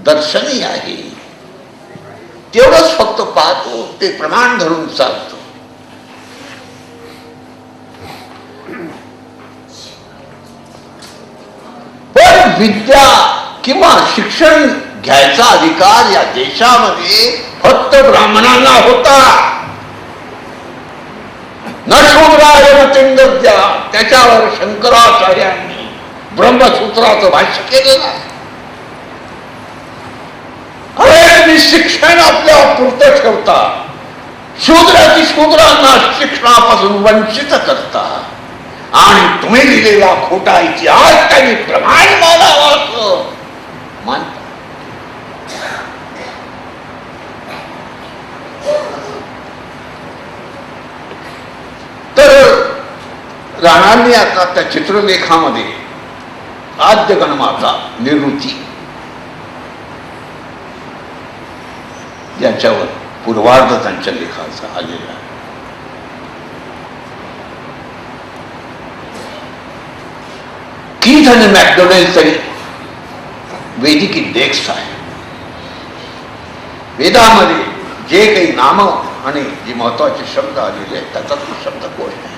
Speaker 2: दर्शनी आहे, तेवढंच फक्त पाहतो, ते प्रमाण धरून चालतो. विद्या किंवा शिक्षण घ्यायचा अधिकार या देशामध्ये फक्त ब्राह्मणांना होता. न शूद्राय न तिंदद्या, त्याच्यावर शंकराचार्यांनी ब्रह्मसूत्राचं भाष्य केलेलं आहे. अरे तुम्ही शिक्षण आपल्या पुरतं ठेवता, शूद्रांना शिक्षणापासून वंचित करता आणि तुम्ही लिहिलेला खोटा इतिहास त्यांनी प्रमाण मानावा असं मानता. तर राणांनी आता त्या चित्रलेखामध्ये आद्य गणमाता निवृत्ती याच्यावर पूर्वार्ध त्यांच्या लेखाचा आलेला आहे. कीथ आणि मॅकडोनेल तरी वैदिक इंडेक्स आहे. वेदामध्ये जे काही नाम आणि जे महत्वाचे शब्द आलेले आहेत त्याचा तो शब्दकोश आहे.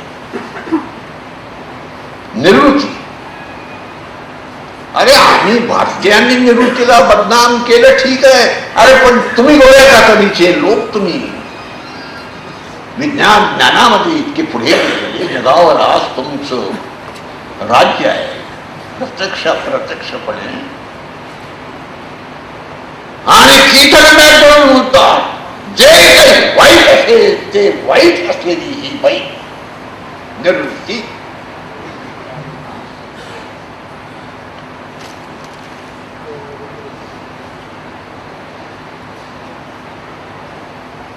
Speaker 2: निवृत्ती, अरे आम्ही भारतीयांनी निवृत्तीला बदनाम केलं ठीक आहे. अरे पण तुम्ही गोळ्या कातडीचे लोक, तुम्ही ज्ञानामध्ये इतके पुढे गेलेले, जगावर आज तुमचं राज्य आहे. प्रत्यक्षपणे आणि कीटक मॅकडोनल बोलतात जे काही वाईट असेल ते वाईट असलेली ही बाई निवृत्ती.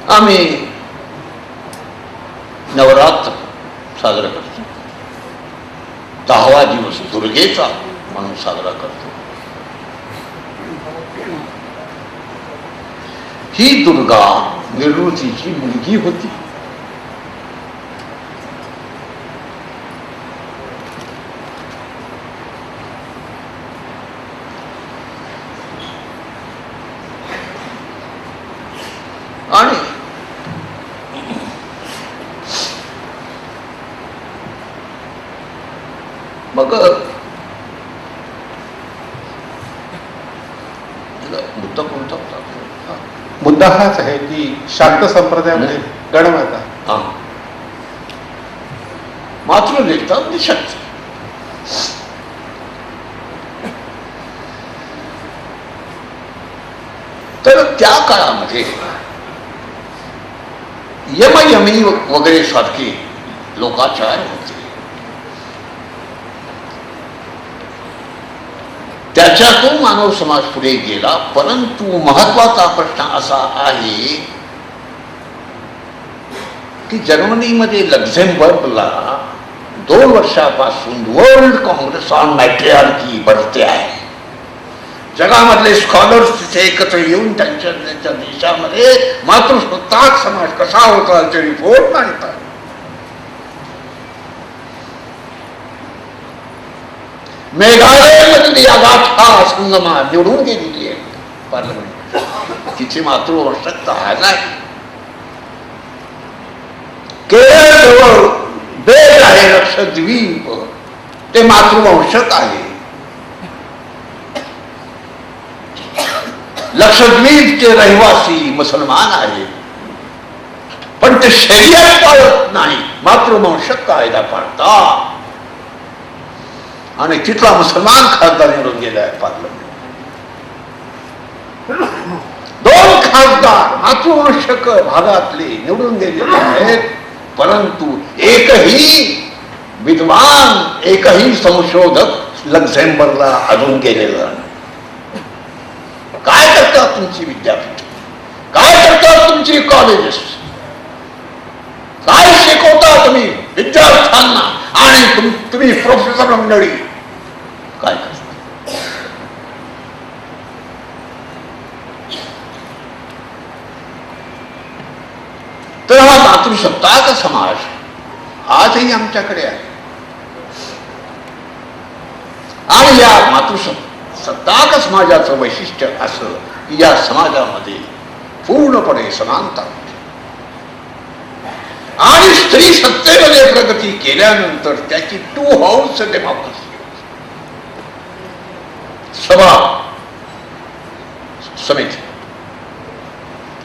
Speaker 2: आम्ही नवरात्र साजरा करतो. 10वा दिवस दुर्गेचा म्हणून साजरा करतो. ही दुर्गा निवृत्तीची मुलगी होती. आणि मग मुद्दा कोणता होता?
Speaker 1: मुद्दा हाच आहे की शाक्त संप्रदायामध्ये गणमाता
Speaker 2: मात्र लेखतात निशक्त. तर त्या काळामध्ये यमयमी वगैरे सारखे लोकाचार होते. त्याच्यातून मानव समाज पुढे गेला. परंतु महत्वाचा प्रश्न असा आहे की जर्मनीमध्ये लक्झेंबर्गला 2 वर्षापासून वर्ल्ड काँग्रेस ऑन मॅट्रिआर्की भरते आहे. जगामधले स्कॉलर्स तिथे एकत्र येऊन त्यांच्या देशामध्ये मातृसत्ताक समाज कसा होता ते रिपोर्ट मांडतात. मेघालयमधील या गाथा संगमा निवडून गेलेली आहे पार्लमेंट. तिची मातृवंशकता नाही. केरळ बेट आहे लक्षद्वीप, ते मातृवंशक आहे. लक्षद्वीपचे रहिवासी मुसलमान आहेत, पण ते शरीयत पाळत नाही, मातृवंशक कायदा पाळतात. आणि तिथला मुसलमान खासदार निवडून गेला आहे पार्लमेंट. 2 खासदार मातृवंशक भागातले निवडून गेलेले आहेत. परंतु एकही विद्वान, एकही संशोधक लक्झेंबर्गला अजून गेलेला नाही. काय करतात तुमची विद्यापीठ, काय करतात तुमची कॉलेजेस, काय शिकवता तुम्ही विद्यार्थ्यांना, आणि तुम्ही प्रोफेसर मंडळी काय करता? तर हा मातृसत्ताक समाज आजही आमच्याकडे आहे. आणि या मातृसत्ताक समाजाचं वैशिष्ट्य असं की या समाजामध्ये पूर्णपणे समानता होती. आणि स्त्री सत्तेमध्ये प्रगती केल्यानंतर त्याची 2 हाऊस डेमोक्रेसी. सभा समिती,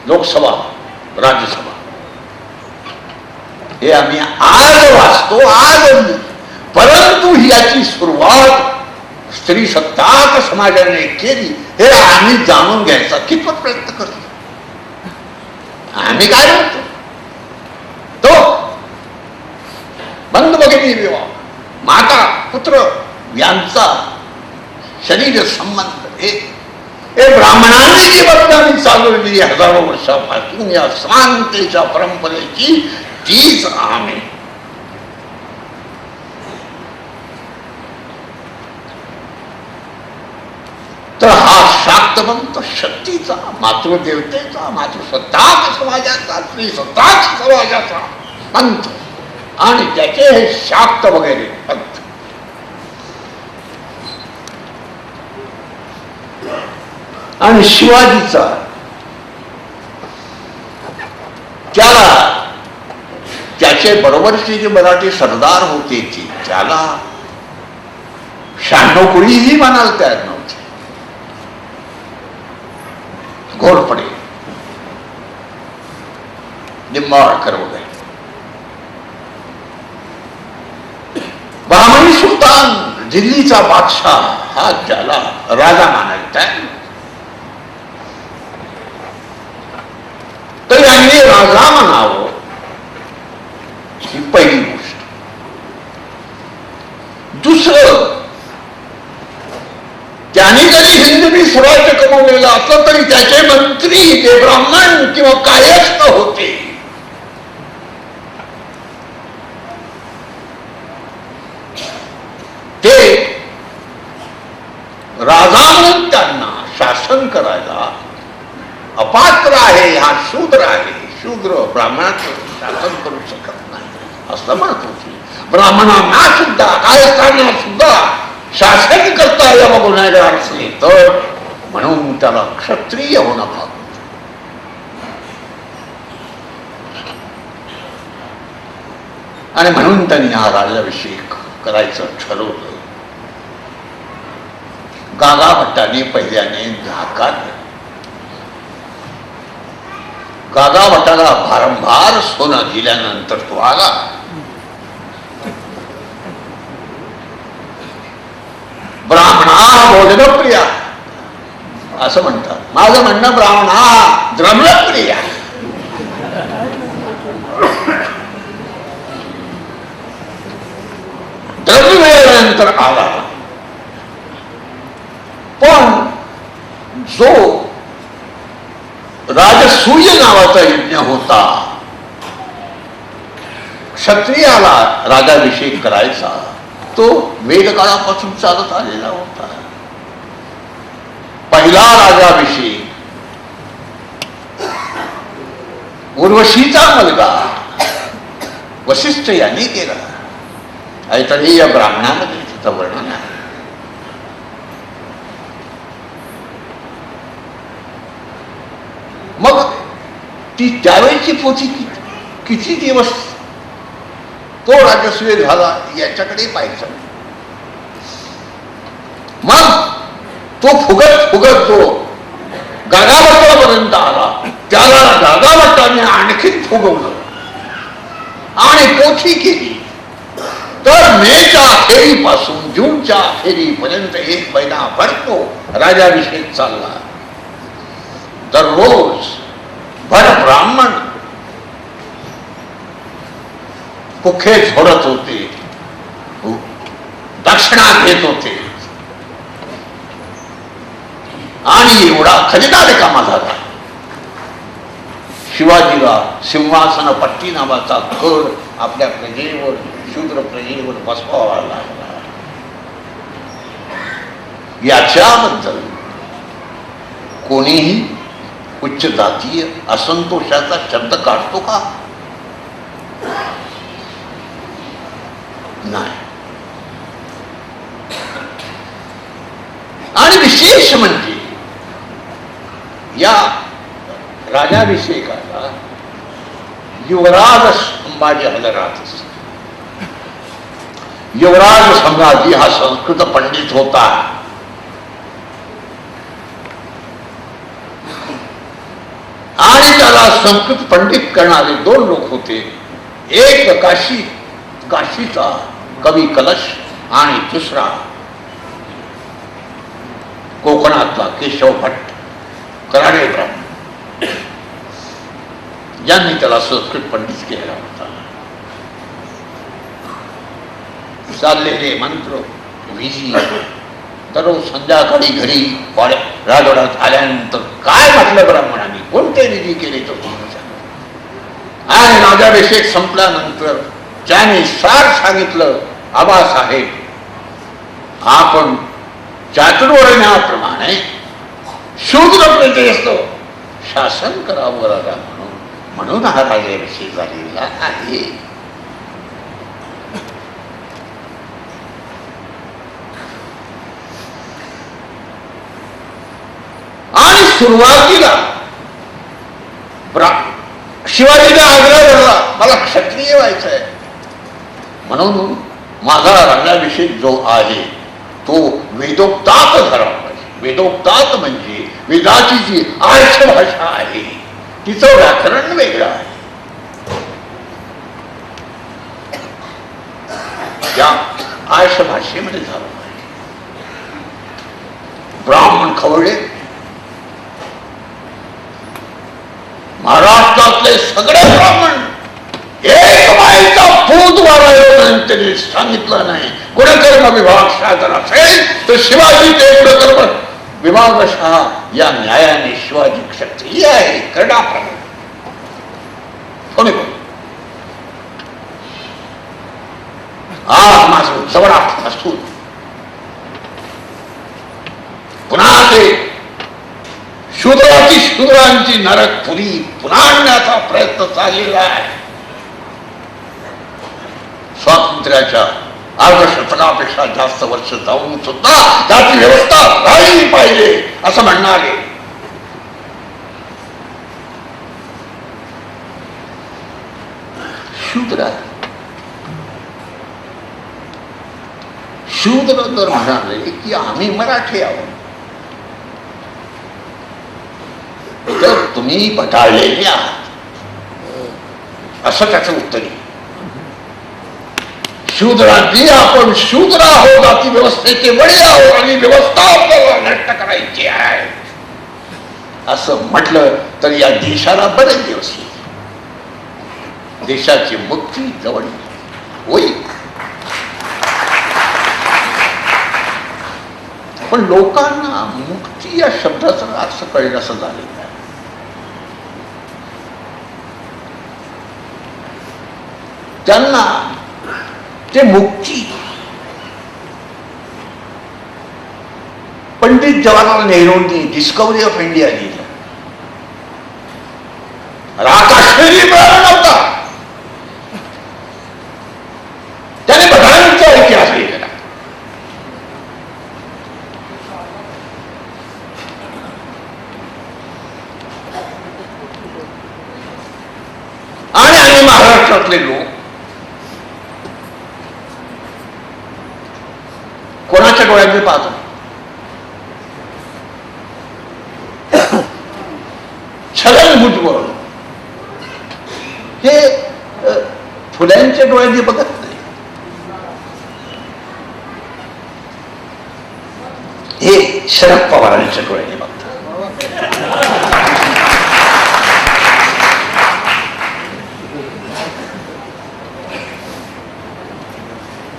Speaker 2: लोकसभा, राज्यसभा हे आम्ही आज वाचतो आज. परंतु याची सुरुवात स्त्री सत्ताक समाजाने केली हे आम्ही जाणून घ्यायचा कितपत प्रयत्न करतो. आम्ही काय म्हणतो तो बंद भगिनी विवाह, माता पुत्र यांचा शरीर संबंध हे ब्राह्मणांनी जी बदनामी चालवलेली हजारो वर्षापासून या समानतेच्या परंपरेची तीच आम्ही तर हा शाक्तवंत शक्तीचा, मातृदेवतेचा, मातृसत्ताक समाजाचा, स्त्री सत्ताक समाजाचा पंथ आणि त्याचे हे शाक्त वगैरे पंथ आणि शिवाजीचा त्याला त्याचे बरोबरचे जे मराठी सरदार होते त्याला 96 कोळीही म्हणायला तयार नव्हते. घोरपडे, निंबाळकर वगैरे. बहामनी सुलतान दिल्लीचा बादशाह हा त्याला राजा मानायला तयार. तर यांनी राजा म्हणावं ही पहिली गोष्ट. दुसरं, त्याने जरी हिंदवी स्वराज्य कमवलेलं असलं तरी त्याचे मंत्री ते ब्राह्मण किंवा कायस्थ होते. ते राजा म्हणून त्यांना शासन करायला अपात्र आहे, हा शूद्र आहे, शूद्र ब्राह्मणाचं शासन करू शकत नाही असं म्हणत होते. ब्राह्मणांना सुद्धा कायस्थांना सुद्धा शासन करता यावं गुन्हेगार असले तर, म्हणून त्याला क्षत्रिय होणं भाग होतं. आणि म्हणून त्यांनी हा राज्याभिषेक करायचं ठरवलं. गागा भट्टाने पहिल्याने नाकारलं. गागा भट्टाला भारंभार सोनं दिल्यानंतर तो आला. ब्राह्मणा भोजनप्रिया असं म्हणतात. माझं म्हणणं ब्राह्मणा द्रव्यप्रिया. द्रव्य वेळानंतर आला. पण जो राजसूय नावाचा यज्ञ होता, क्षत्रियाला राजाभिषेक करायचा, तो वेदकाळापासून चालत आलेला होता. पहिला राजाभिषेक उर्वशीचा मुलगा वसिष्ठ यांनी केला. तरी या ब्राह्मणामध्ये तिचं वर्णन आहे. मग ती त्यावेळची पोथी किती दिवस तो राजसूय झाला याच्याकडे पाहायचं. मग तो फुगत फुगत तो गागाभट्टापर्यंत आला. त्याला गागाभट्टाने आणखीन फुगवलं आणि पोथी केली. तर मेच्या अखेरीपासून जूनच्या अखेरीपर्यंत 1 महिनाभर तो राजाभिषेक चालला. दररोज भर ब्राह्मण कुखे झोडत होते, दक्षिणा घेत होते आणि एवढा खजिना रिकामा झाला. शिवाजीला सिंहासन पट्टी नावाचा कर आपल्या प्रजेवर, शूद्र प्रजेवर बसवावा लागला. याच्याबद्दल कोणीही उच्च जातीय असंतोषाचा शब्द काढतो का? नाही. आणि विशेष म्हणजे या राजाभिषेकाला युवराज संभाजी हजरात. युवराज संभाजी हा संस्कृत पंडित होता. संस्कृत पंडित करणारे दोन लोक होते. एक काशीचा कवी कलश आणि दुसरा कोकणातला केशव भट्ट कराडे ब्राह्मण, ज्यांनी त्याला संस्कृत पंडित केला होता. चाललेले मंत्र विधी दररोज संध्याकाळी घरी राजवाड्यात आल्यानंतर काय म्हटलं ब्राह्मणांनी, कोणते विधी केले तो तुम्हाला सांगा. आणि राजाभिषेक संपल्यानंतर त्याने सार सांगितलं, आबासाहेब आपण चातुर्वर्ण्याप्रमाणे शूद्र प्रजेस्त शासन करावं राजा म्हणून हा राजाभिषेक झालेला आहे. आणि सुरुवातीला शिवाजीने आग्रह धरला, मला क्षत्रिय व्हायचं आहे, म्हणून माझा राज्याभिषेक जो आहे तो वेदोक्तात झाला पाहिजे. वेदोक्तात म्हणजे वेदाची जी आर्ष भाषा आहे तिचं व्याकरण वेगळं आहे. या आर्ष भाषेमध्ये झालं पाहिजे. ब्राह्मण खवळे महाराष्ट्रातले सगळे ब्राह्मण एक माईचा पूत वाढायला त्यांनी सांगितलं नाही. गुणकर्म विभाग सादर असेल तर शिवाजी ते गुणकर्म विभागशः या न्यायाने शिवाजी क्षत्रिय आहे करण्याप्रमाणे कोणी कोण आज माझं जवळात असून पुन्हा ते शूद्रांची नरकपुरी पुन्हा आणण्याचा प्रयत्न चाललेला आहे. स्वातंत्र्याच्या अर्धशतकापेक्षा जास्त वर्ष जाऊन सुद्धा त्याची व्यवस्था राहिली पाहिजे असं म्हणणारे शूद्र जर म्हणाले की आम्ही मराठी आहोत तर तुम्ही पटाळलेले आहात असं त्याचं उत्तर आहे. शूद्रांनी आपण शूद्र आहोत, जाती व्यवस्थेचे बळी आहोत आणि व्यवस्था आपल्याला नष्ट करायची आहे असं म्हटलं तर या देशाला बरेच दिवस देशाची मुक्ती जवळ होईल. पण लोकांना मुक्ती या शब्दाचा अर्थ कळेल असं झालेलं आहे. त्यांना ते मुक्ती पंडित जवाहरलाल नेहरूंनी डिस्कवरी ऑफ इंडिया लिहिलं. काश्मीरी मिळाला नव्हता, त्याने बघायचा इतिहास लिहिलेला. आणि आम्ही महाराष्ट्रातले लोक कोणाच्या डोळ्यांनी पाहतो? छलन भुजबळ हे फुल्यांच्या डोळ्यांनी बघत नाही, हे शरद पवारांच्या डोळ्यांनी बघतात.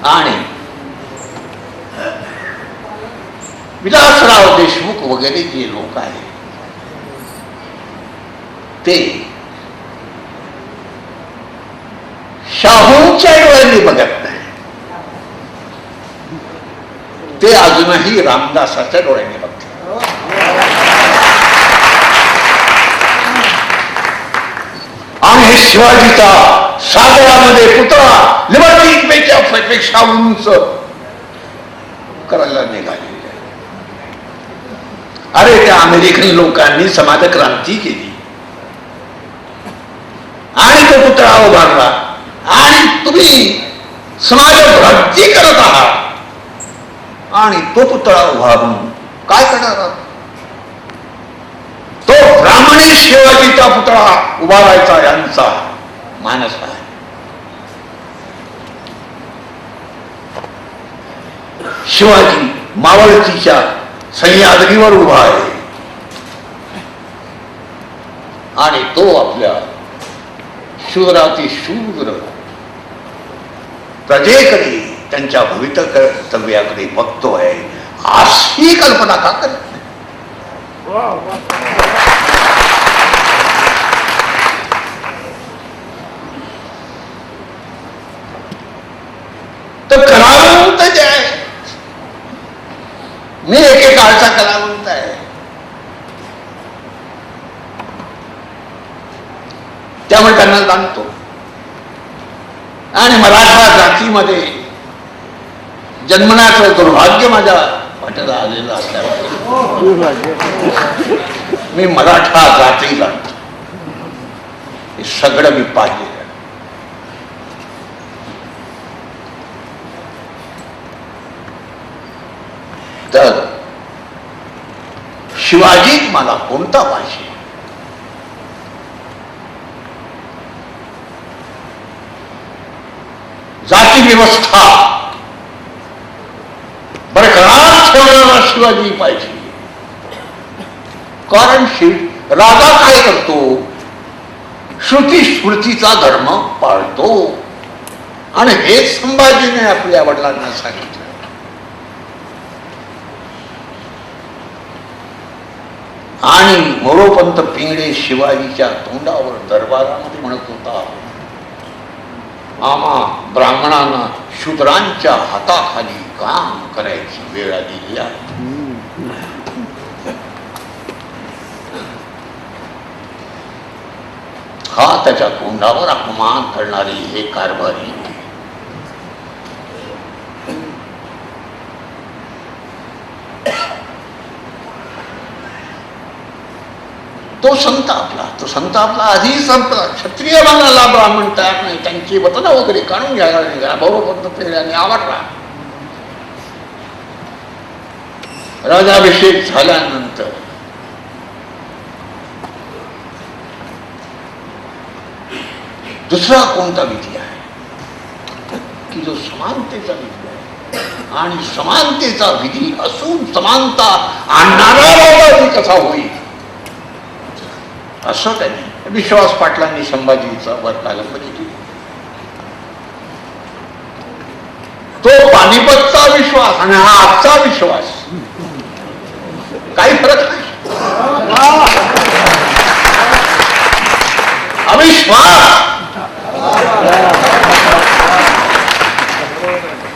Speaker 2: आणि विलासराव देशमुख वगैरे जे लोक आहेत ते शाहूंच्या डोळ्यांनी बघत नाही, ते अजूनही रामदासाच्या डोळ्यांनी बघतात. आणि हे शिवाजीचा सागरामध्ये पुतळा लिबर्टी पेक्षा उंच करायला निघाले. अरे त्या अमेरिकन लोकांनी समाज क्रांती केली आणि तो पुतळा उभारला आणि तुम्ही समाज भ्रांती करत आहात आणि तो पुतळा उभारून काय करणार? तो ब्राह्मण क्षणी शिवाजीचा पुतळा उभारायचा यांचा मानस आहे. शिवाजी मावळतीच्या सह्याद्रीवर उभा आहे आणि तो आपल्या शूराती शूद्र प्रजेकडे त्यांच्या भवितव्याकडे बघतोय. अशी कल्पना का करत नाही? तर कलावंत जे आहे, मी एकेकाळचा कलावंत आहे. त्यामुळे त्यांना जाणतो. आणि मराठा जातीमध्ये जन्मण्याचं दुर्भाग्य माझ्या वाट्याला आलेलं असल्यामुळे मी मराठा जाती जाणतो. हे सगळं मी पाहिजे. तर शिवाजीत मला कोणता पाहिजे? जाती व्यवस्था बरकरार ठेवणारा शिवाजी पाहिजे. कारण राजा काय करतो? श्रुती स्मृतीचा धर्म पाळतो. आणि हेच संभाजीने आपल्या वडिलांना सांगितलं. आणि मोरोपंत पिंगळे शिवाजीच्या तोंडावर दरबारामध्ये म्हणत होता, आम्हा ब्राह्मणांना शूद्रांच्या हाताखाली काम करायची वेळ आलेली आहे. हा त्याच्या तोंडावर अपमान करणारी हे कारभारी. तो संत आपला आधी संपला. क्षत्रिय मानाला ब्राह्मण तयार नाही. त्यांची वतन वगैरे काढून घ्यायला निघाला. बरोबर पेढ्याने आवडला. राजाभिषेक झाल्यानंतर दुसरा कोणता विधी आहे की जो समानतेचा विधी आहे. आणि समानतेचा विधी असून समानता आणणारा राजा कसा होईल असं त्यांनी विश्वास पाटलांनी संभाजीचा वर कालंबरी केली. तो पानिपतचा विश्वास आणि हा आजचा विश्वास काही फरक नाही. अविश्वास.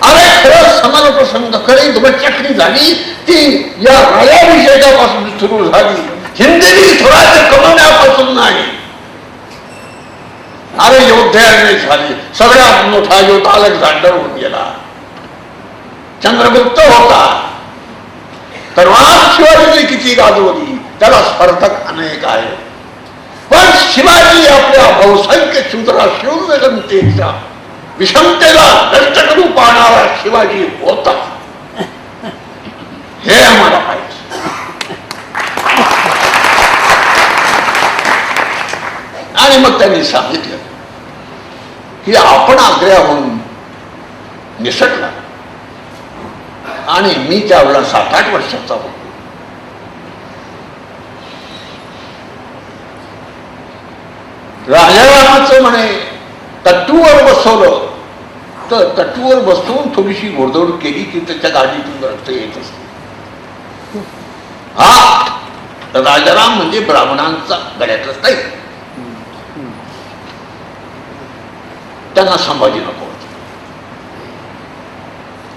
Speaker 2: अरे खरंच समान प्रसंग खरी दुबचक्री झाली ती या राजाभिषेकापासून सुरू झाली. हिंदवी स्वराज्य कमवण्यापासून नाही. अरे योद्ध्याने झाली. सगळ्यात मोठा योद्धा अलेक्झांडर होऊन गेला. चंद्रगुप्त होता. तरवार शिवाजीने किती गाजवली. त्याला स्पर्धक अनेक आहेत. पण शिवाजी आपल्या बहुसंख्य शूद्रा शून्यतेच्या विषमतेला नष्ट करू पाहणारा शिवाजी होता. हे आम्हाला पाहिजे. आणि मग त्यांनी सांगितलं की आपण आग्र्याहून निसटला आणि मी त्यावेळेला 7-8 वर्षाचा होतो. राजारामाचं म्हणे तट्टूवर बसवलं तर तट्टूवर बसवून थोडीशी घोडदौड केली की त्याच्या गाडीतून रक्त येत असते. हा राजाराम म्हणजे ब्राह्मणांचा गड्यातलाच नाही. त्यांना संभाजी नको होत.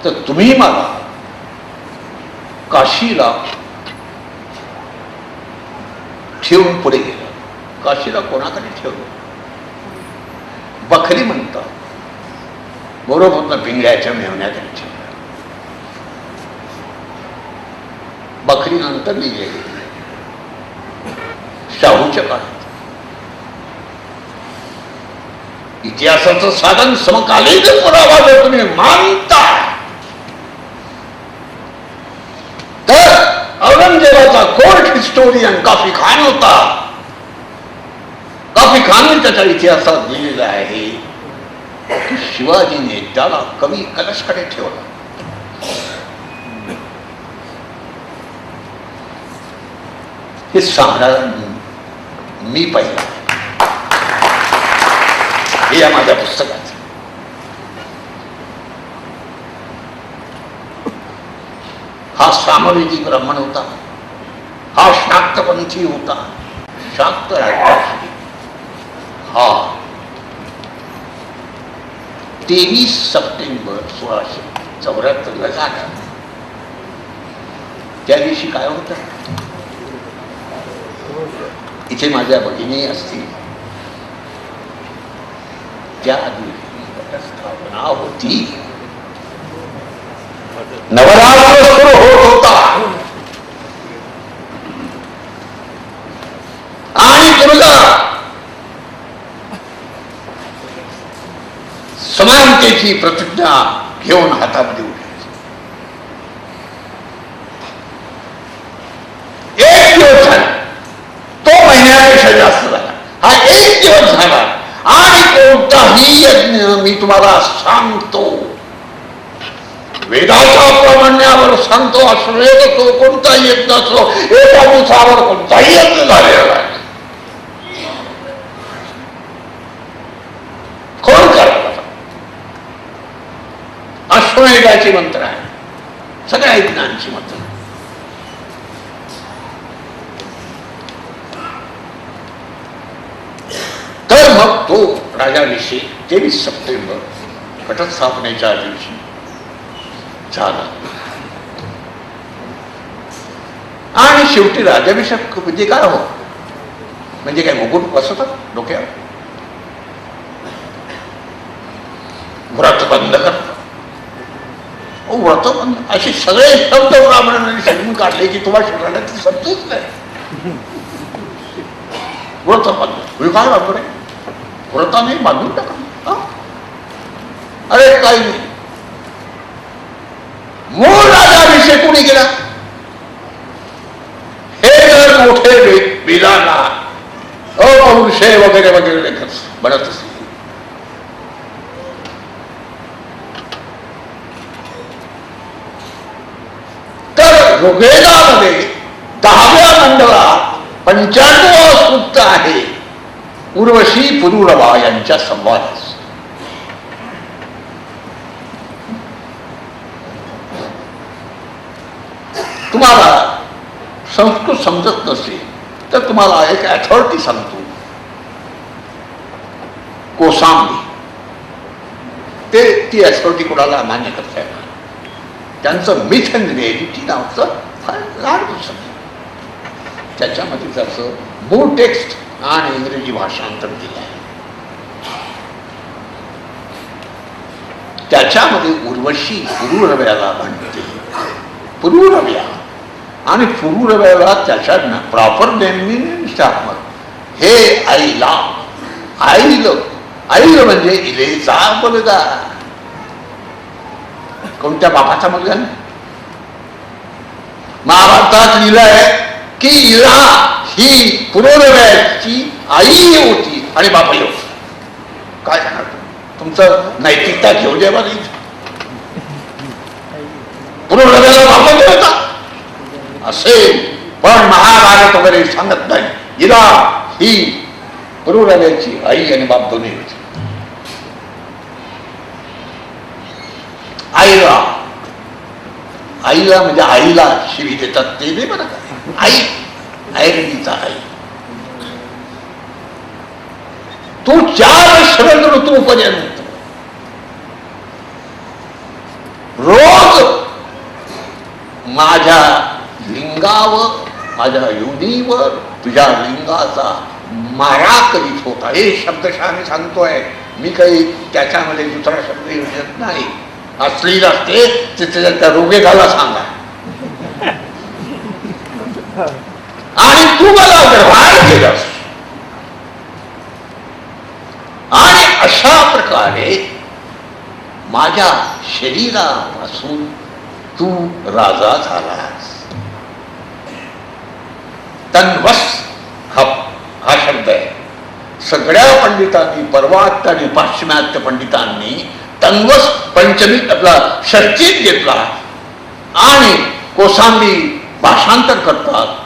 Speaker 2: तर तुम्ही मला काशीला ठेवून पुढे गेला. काशीला कोणाकडे ठेवलं? बखरी म्हणतात. बरोबर पिंगळ्याच्या मेहण्याकडे ठेवलं. बखरी नंतर लिहिले शाहूच्या काळात. इतिहासाचं साधन समकालीन पुरावा जर तुम्ही मानता तर औरंगजेबाचा कोर्ट हिस्टोरियन काफी खान होता. ठिकाणी त्याच्या इतिहासात दिलेलं आहे की शिवाजीने त्याला कवी कलशकडे ठेवला. हे सांगणार मी पाहिलं हे या माझ्या पुस्तकात. हा सामवेदी ब्राह्मण होता, हा शाक्तपंथी होता, शाक्त राजवाशी. हा 23 सप्टेंबर 1674 झाला. त्या दिवशी काय होतं, इथे माझ्या भगिनी असतील, त्या दिवशी स्थापना होती. नवरात्र सुरू होत होता आणि दुर्गा समानतेची प्रतिज्ञा घेऊन हातामध्ये उठायची. एक दिवस झाला, तो महिन्यापेक्षा जास्त झाला, हा एक दिवस झाला आणि कोणताही यज्ञ मी तुम्हाला सांगतो, वेदाच्या प्रमाण्यावर सांगतो, अश्वेत तो कोणताही यज्ञ असो, एका दिवसावर कोणताही यज्ञ झालेला नाही. कोण करायला अश्वमेधाची मंत्र आहे, सगळ्या यज्ञांची मंत्र. तर मग तो राजाभिषेक 23 सप्टेंबर घटस्थापनेच्या दिवशी झाला. आणि शेवटी राज्याभिषेक म्हणजे काय हो, म्हणजे काय मुकुट बसवतात डोक्यावर, व्रत बंद करतात. व्रत बंद असे सगळे शब्द ब्राह्मणांनी शोधून काढले की तुम्हाला शरीराला ते समजत नाही. व्रत बंद काय वापर आहे, व्रताने बांधून टाका. अरे काही नाही, मूळ राजाभिषेक कोणी केला, हे जर मोठे बिलाना अपौरुषे वगैरे वगैरे म्हणत असते, तर ऋग्वेदामध्ये 10व्या मंडळात 95वा सूक्त आहे उर्वशी पुरुरवा यांच्या संवाद. तुम्हाला संस्कृत समजत नसेल तर तुम्हाला एक अथॉरिटी सांगतो, कोसांबी. ते ती अथॉरिटी कोणाला मान्य करता येणार, त्यांचं मिथ अँड रिएलिटी नावाचं फार लहान पुस्तक, त्याच्यामध्ये त्याचं मूळ टेक्स्ट आणि इंग्रजी भाषांतर दिलं आहे. त्याच्यामध्ये उर्वशी पुरुरव्याला म्हणते, पुरुरव्या आणि पुरुरव्याला त्याच्या प्रॉपर नेमनी टाकणार. हे आईला, आईल, आईल म्हणजे इलेचा मुलगा, कोणत्या बापाचा मुलगा नाही. महाभारतात लिहिलंय की इला ही पुरुरव्याची आई होती आणि बापाही होती. काय सांगणार तुमचं नैतिकता घेऊन द्या बघ. पुरुरव्याला बापा होता असेल, पण महाभारत वगैरे सांगत नाही. इला ही पुरुरव्याची आई आणि बाप दोन्ही होती. आईला, आईला म्हणजे आईला शिवी देतात ते नाही बरं का, आई ऐरणीचा आई. तो 4 शरद ऋतूपर्यंत रोज माझ्या लिंगावर, माझ्या योनीवर तुझ्या लिंगाचा मारा करीत होता. हे शब्दशः सांगतोय मी, काही त्याच्यामध्ये दुसरा शब्द येत नाही. असलेला असते तिथे त्या ऋग्वेदाला सांगा. आणि तू मला व्यवहार केलास आणि अशा प्रकारे माझ्या शरीरापासून तू राजा झालास. तन्वस हा शब्द आहे. सगळ्या पंडितांनी, पर्वात्य आणि पाश्चिमात्य पंडितांनी तंगस पंचमी आपला षष्टीत घेतला आणि कोसांबी भाषांतर करतात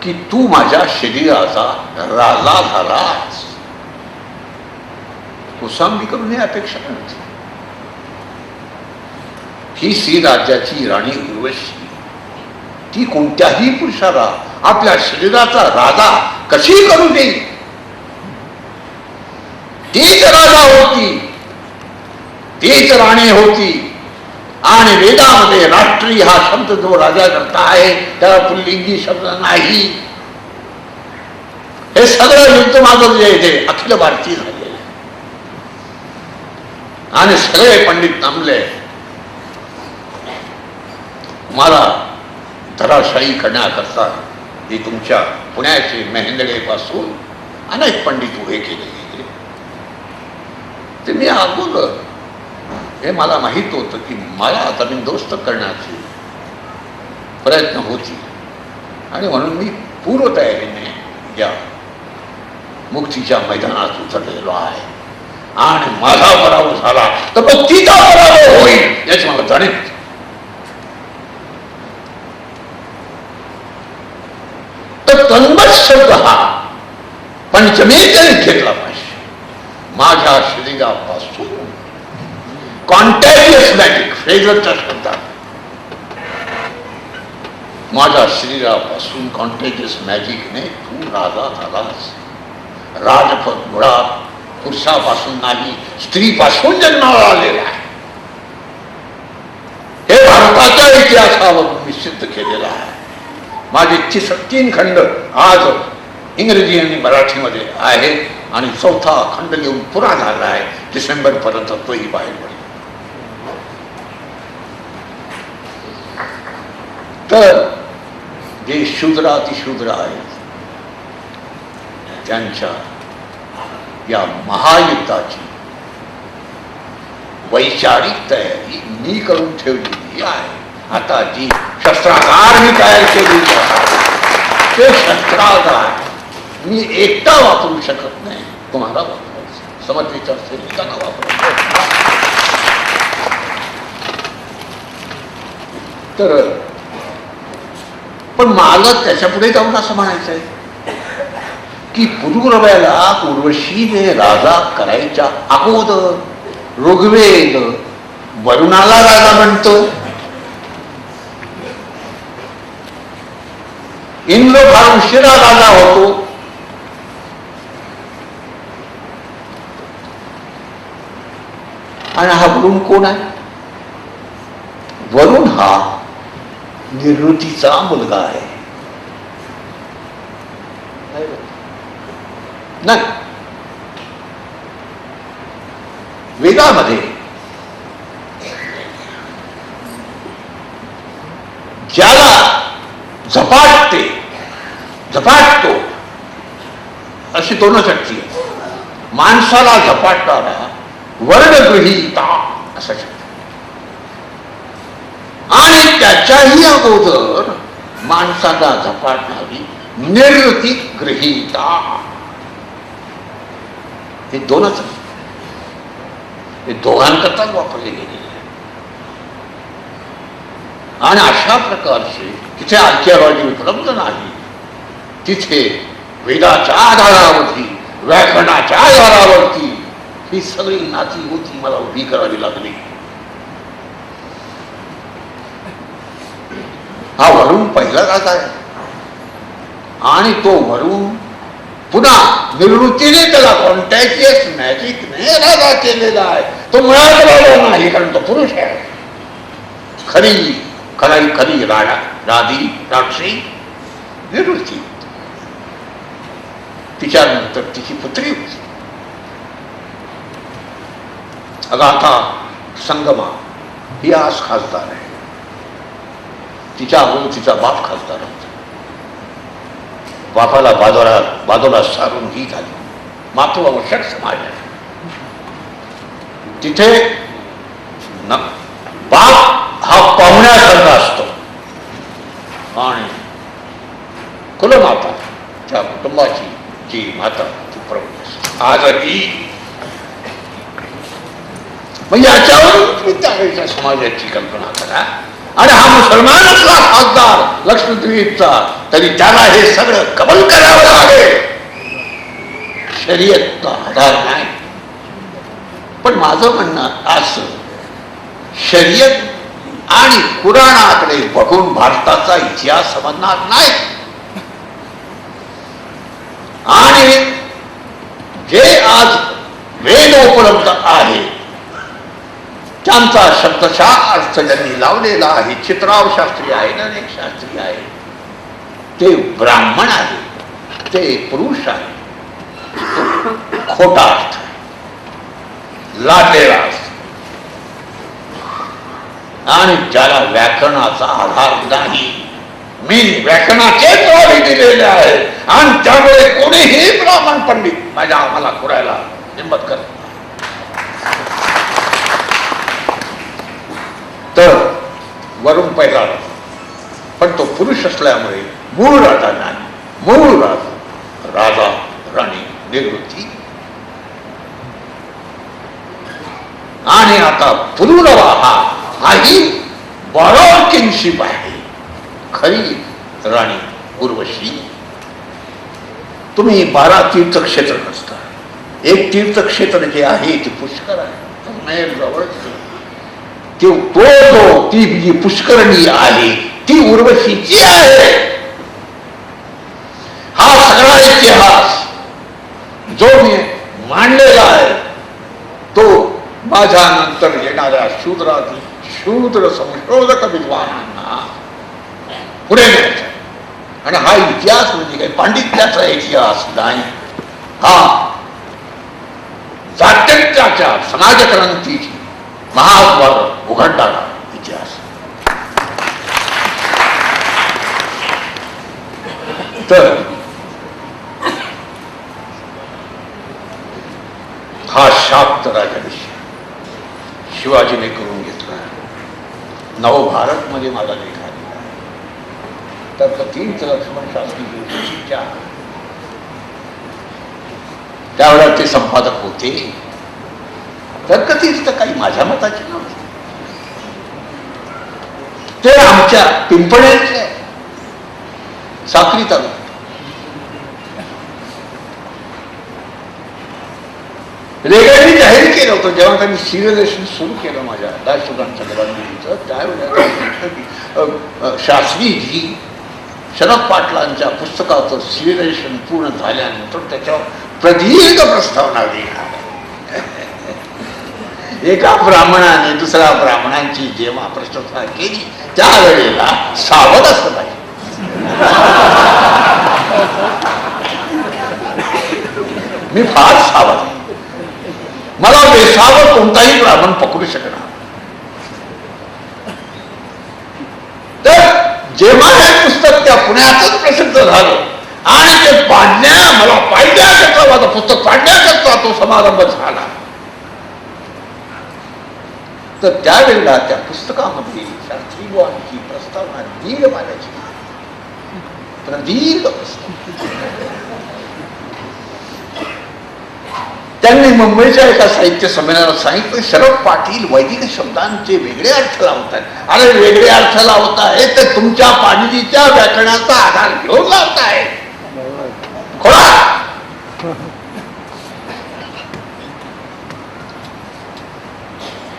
Speaker 2: की तू माझ्या शरीराचा राजा झालास. कोसांबी करून ही अपेक्षा नव्हती. ही श्री राज्याची राणी उर्वशी ती कोणत्याही पुरुषाला आपल्या शरीराचा राजा कशी करू देईल. तीच राजा होती, तीच राणी होती. आणि वेदामध्ये राष्ट्री हा शब्द जो राजा करता आहे त्याला पुल्लिंगी शब्द नाही. हे सगळं युद्ध माझं जे इथे अखिल भारतीय झाले आणि सगळे पंडित थांबले. मला धराशायी करण्याकरता हे तुमच्या पुण्याचे मेहेंदळे पासून अनेक पंडित उभे केले गेले. ते मी अगोदर हे मला माहित होतं की मला जमीनदोस्त करण्याचे प्रयत्न होती आणि म्हणून मी पूर्वतयारीने या मुक्तीच्या मैदानात उतरलेलो आहे. आणि माझा पराभव झाला तर मग तिचा पराभव होईल याची मला जाणीव होती. तर तन्मय शब्द हा पंचमेतरी घेतला पाहिजे. माझ्या शरीरापासून कॉन्टॅजियस मॅजिक फ्रेग्रन्सच्या शब्दात माझ्या शरीरापासून कॉन्टॅजियस मॅजिकने तू राजा झालास. राजपद मुळात पुरुषापासून नाही स्त्रीपासून जन्माला आलेला आहे. हे भारताच्या इतिहासावरून मी सिद्ध केलेलं आहे. माझे 3 खंड आज इंग्रजी आणि मराठीमध्ये आहे आणि 4था खंड लिहून पुरा झाला आहे. डिसेंबर पर्यंत तोही बाहेर पडेल. तर जे शूद्रातिशूद्र आहेत त्यांच्या या महायुद्धाची वैचारिक तयारी मी करून ठेवलेली आहे. आता जी शस्त्रागार मी तयार केली ते शस्त्रागार मी एकटा वापरू शकत नाही. तुम्हाला वापरायचं समर्थीच्या त्यांना वापरायचं. तर पण मला त्याच्यापुढे जाऊन असं म्हणायचंय की पुरुरव्याला उर्वशीने राजा करायच्या अगोदर ऋग्वेद वरुणाला राजा म्हणतो. इंद्र फार उशिरा राजा होतो. आणि हा वरुण कोण आहे? वरुण हा निवृत्तीचा मुलगा आहे. नाही, वेदामध्ये ज्याला झपाटतो अशी 2 शक्ती आहे. माणसाला झपाटणारा वर्णगृहीता असा शब्द आणि त्याच्याही अगोदर माणसाला झपाटणारी निर्वृतिक गृहीता. हे 2च हे दोघांकरताच वापरले गेलेले. आणि अशा प्रकारचे तिथे आर्किओलॉजी उपलब्ध नाही. तिथे वेदाच्या आधारावरती व्याकरणाच्या आधारावरती ही सगळी नाती होती मला उभी करावी लागली. हा वरुण पहिला राजा आहे आणि तो वरुण पुन्हा निवृत्तीने त्याला कॉन्टॅजियस मॅजिकने राजा केलेला आहे. तो मुळात राजा नाही कारण तो पुरुष आहे. खरी राधी राक्षी निवृत्ती. तिच्यानंतर तिची पुत्री होती अगाथा संगमा. ही आज खासदार आहे. तिच्या अगोदर तिचा बाप खासदार होता. बापाला बाजूला सारून ही झाली. मातृवंशक समाज आहे. तिथे बाप हा पाहुण्यासारखा असतो आणि कुलमाता त्या कुटुंबाची जी माता प्रबळ आजही. म्हणजे याच्यावरून तुम्ही त्यावेळेच्या समाजाची कल्पना करा. आणि हा मुसलमान असला खासदार लक्षद्वीपचा तरी त्याला हे सगळं कबल करावं लागेल. शर्यतचा आधार नाही. पण माझं म्हणणं असं, शर्यत आणि कुराणाकडे बघून भारताचा इतिहास समजणार नाही. आणि जे आज वेद उपलब्ध आहे त्यांचा शब्दशः अर्थ ज्यांनी लावलेला आहे, चित्राव शास्त्री आहे, अनेक शास्त्री आहे, ते ब्राह्मण आहे, ते पुरुष आहे, खोटा अर्थ लादलेला असतो. आणि ज्याला व्याकरणाचा आधार नाही, मी व्याकरणाचेच वारी दिलेले आहे. आणि त्यामुळे कोणीही ब्राह्मण पंडित आम्हाला कुरायला हिंमत करत. तर वरून पहिला पण तो पुरुष असल्यामुळे मूळ राजा नाही, मूळ राजा राणी निवृत्ती. आणि आता पुरुरवा हाही 12 किंगशिप आहे. खरी राणी उर्वशी. तुम्ही 12 तीर्थक्षेत्र नसता. एक तीर्थक्षेत्र जे आहे ते पुष्कर आहे, जवळच. ती जी पुष्करणी आहे ती उर्वशीची आहे. हा सगळा इतिहास जो मी मांडलेला आहे तो माझ्या नंतर येणाऱ्या शूद्र संशोधक विद्वानांना पुढे न्यायचा. आणि हा इतिहास म्हणजे काही पांडित्याचा इतिहास नाही, हा जात्यंत्याच्या समाजक्रांतीची महाद्वार उघडणारा इतिहास. तर हा शाक्त राजाभिषेक शिवाजीने करून घेतला. नवभारत मध्ये माझा लेख आलेला आहे. तर तीर्थ लक्ष्मण शास्त्री जोशीच्या त्यावेळेला ते संपादक होते. तर्कतीर्थ काही माझ्या मताचे नव्हते, ते आमच्या पिंपळ्याचे साक्री तालुक्यात. रेगड्यांनी जाहीर केलं होतं जेव्हा त्यांनी सिरियलेशन सुरू केलं माझ्या दासुदांच्या गवांचं, त्यावेळेला शास्त्रीजी शरद पाटलांच्या पुस्तकाचं सिरियलेशन पूर्ण झाल्यानंतर त्याच्यावर प्रदीर्घ प्रस्तावना देणार. एका ब्राह्मणाने दुसऱ्या ब्राह्मणांची जेव्हा प्रशंसा केली त्यावेळेला सावध असलं पाहिजे. मी फार सावध आहे. मला बेसावध कोणताही ब्राह्मण पकडू शकणार. तर जेव्हा हे पुस्तक त्या पुण्यातच प्रसिद्ध झालं आणि ते मला पाडण्याकरता माझं पुस्तक पाडण्याकरता तो समारंभ झाला, तर त्यावेळेला त्या पुस्तकामध्ये शास्त्रीवांची प्रस्तावना दीर्घ मानायची, प्रदीर्घ प्रस्तावना. त्यांनी मुंबईच्या एका साहित्य संमेलनात सांगितलं, शरद पाटील वैदिक शब्दांचे वेगळे अर्थ लावतात. अरे वेगळे अर्थ लावताय ते तुमच्या पाणिनीच्या व्याकरणाचा आधार घेऊन लावताय.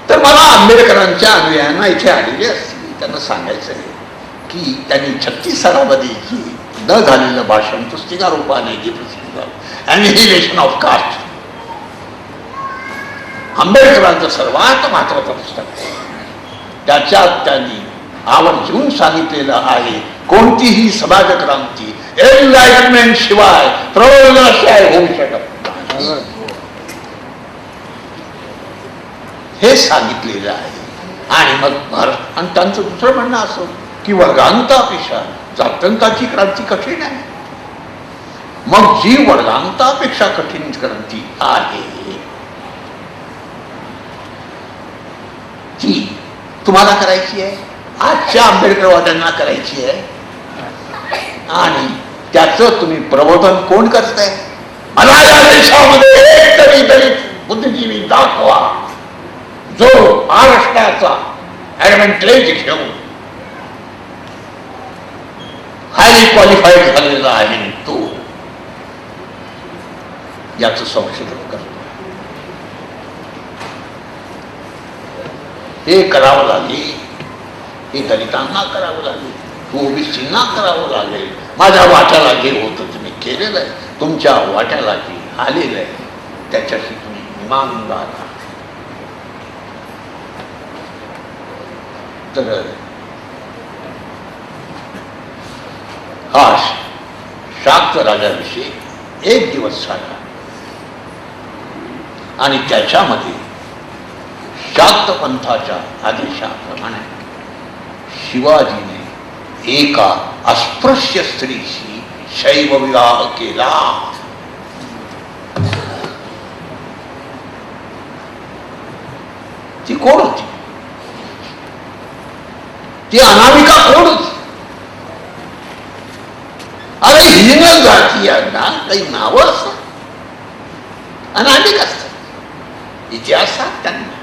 Speaker 2: तर मला आंबेडकरांच्या अनुयायांना इथे आलेले असतील त्यांना सांगायचं आहे की त्यांनी 36 सालामध्ये जी न झालेलं भाषण पुस्तिका रूपाने जे प्रसिद्ध झालं, ॲनिहिलेशन ऑफ कास्ट, आंबेडकरांचं सर्वात महत्वाचं पुस्तक आहे. त्याच्यात त्यांनी आवर्जून सांगितलेलं आहे कोणतीही समाजक्रांती एनलाइटमेंट शिवाय प्रबोधनाशिवाय होऊ शकत नाही, हे सांगितलेलं आहे. आणि मग भारत आणि त्यांचं दुसरं म्हणणं असं की वर्गांतापेक्षा जात्यंताची क्रांती कठीण आहे. मग जी वर्गांतापेक्षा कठीण क्रांती आहे ती तुम्हाला करायची आहे, आजच्या आंबेडकरवाद्यांना करायची आहे. आणि त्याचं तुम्ही प्रबोधन कोण करताय? मला या देशामध्ये एक तरी दलित बुद्धिजीवी दाखवा जो महाराष्ट्राचा ऍडव्हान्टेज घेऊन हायली क्वालिफाईड झालेला आहे तो याचं संशोधन करतो. हे करावं लागेल, हे दलितांना करावं लागेल, ओबीसींना करावं लागेल. माझ्या वाट्याला जे होतं तुम्ही केलेलं आहे, तुमच्या वाट्याला जे आलेलं आहे त्याच्याशी तुम्ही इमानदार आहात. तर हा शाक्त राजाविषयी एक दिवस झाला आणि त्याच्यामध्ये शाक्त पंथाच्या आदेशाप्रमाणे शिवाजीने एका अस्पृश्य स्त्रीशी शैव विवाह केला. ती कोण होती? ती अनामिका कोण होती? अरे हीन जातीयांना काही नावं असतात, अनामिक असतात, इतिहासात त्यांना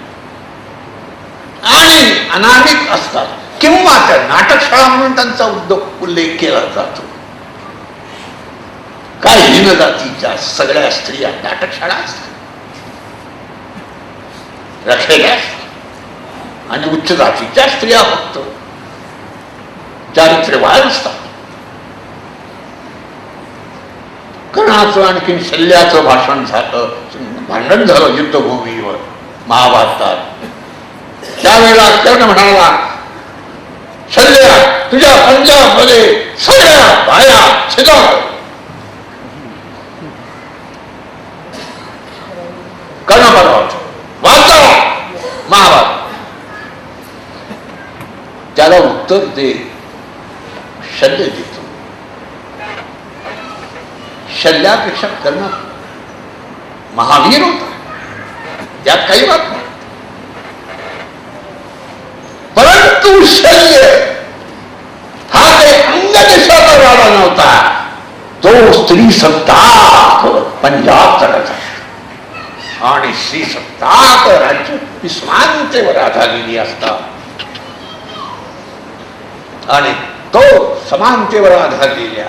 Speaker 2: आणि अनामिक असतात किंवा त्या नाटकशाळा म्हणून त्यांचा उल्लेख केला जातो. काय हीन जातीच्या सगळ्या स्त्रिया नाटकशाळा असतात, रखेल्या असतात आणि उच्च जातीच्या स्त्रिया फक्त चारित्र्यवान असतात. कर्णाचं आणखीन शल्याचं भाषण झालं, भांडण झालं युद्धभूमीवर महाभारतात. त्यावेळेला कर्ण म्हणाला, शल्या तुझ्या पंजाबमध्ये सगळ्या बाया छिदा. कर्ण बरोबर वाचा महाभारत. त्याला उत्तर दे शल्य देतो. शल्यापेक्षा कर्ण महावीर होता, त्यात काही बात नाही. परंतु शल्य हा काही अंगदेशाचा राजा नव्हता, तो स्त्री सत्ताक पंजाब करत आहे आणि स्त्री सत्ताक राज्य ही समानतेवर आधारलेली असतात आणि तो समानतेवर आधारलेल्या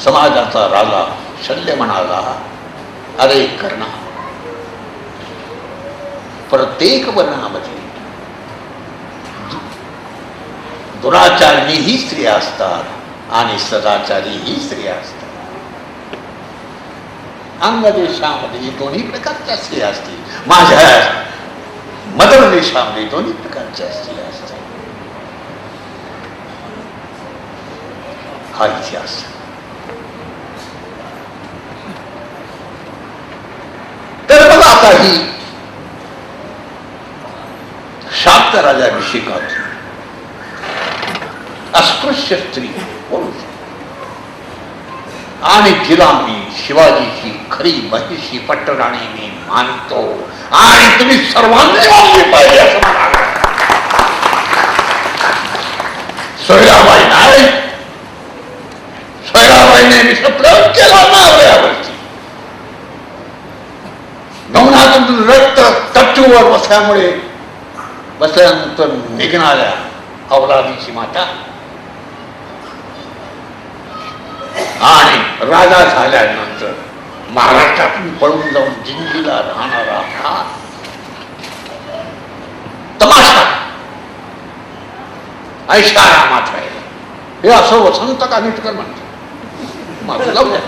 Speaker 2: समाजाचा राजा शल्य म्हणाला, अरे कर्णा, प्रत्येक वर्णामध्ये दुराचारिणीही स्त्रिया असतात आणि सदाचारीही स्त्रिया असतात. अंगदेशामध्ये दोन्ही प्रकारच्या स्त्रिया असतील, माझ्या मदर देशामध्ये दोन्ही प्रकारच्या स्त्रिया असतात. हा इतिहास. तर बघा आता ही शाक्त राजाभिषेकात अस्पृश्य स्त्री कोण होती आणि जिला मी शिवाजीची खरी महिषी पट्टराणी मी मानतो आणि तुम्ही सर्वांनी मानली पाहिजे असं म्हणाला. सोयराबाई नाही, सोयराबाईने विषप्रयोग केला नावऱ्यावरती. नवनाथातून रक्त तट्टूवर बसल्यानंतर निघणाऱ्या अवलादीची माता आणि राजा झाल्यानंतर महाराष्ट्रातून पळून जाऊन जिंजीला राहणारा हा तमाशा ऐशारामात राहिला. हे असं वसंत कानिटकर म्हणतो. माझं जाऊ द्या,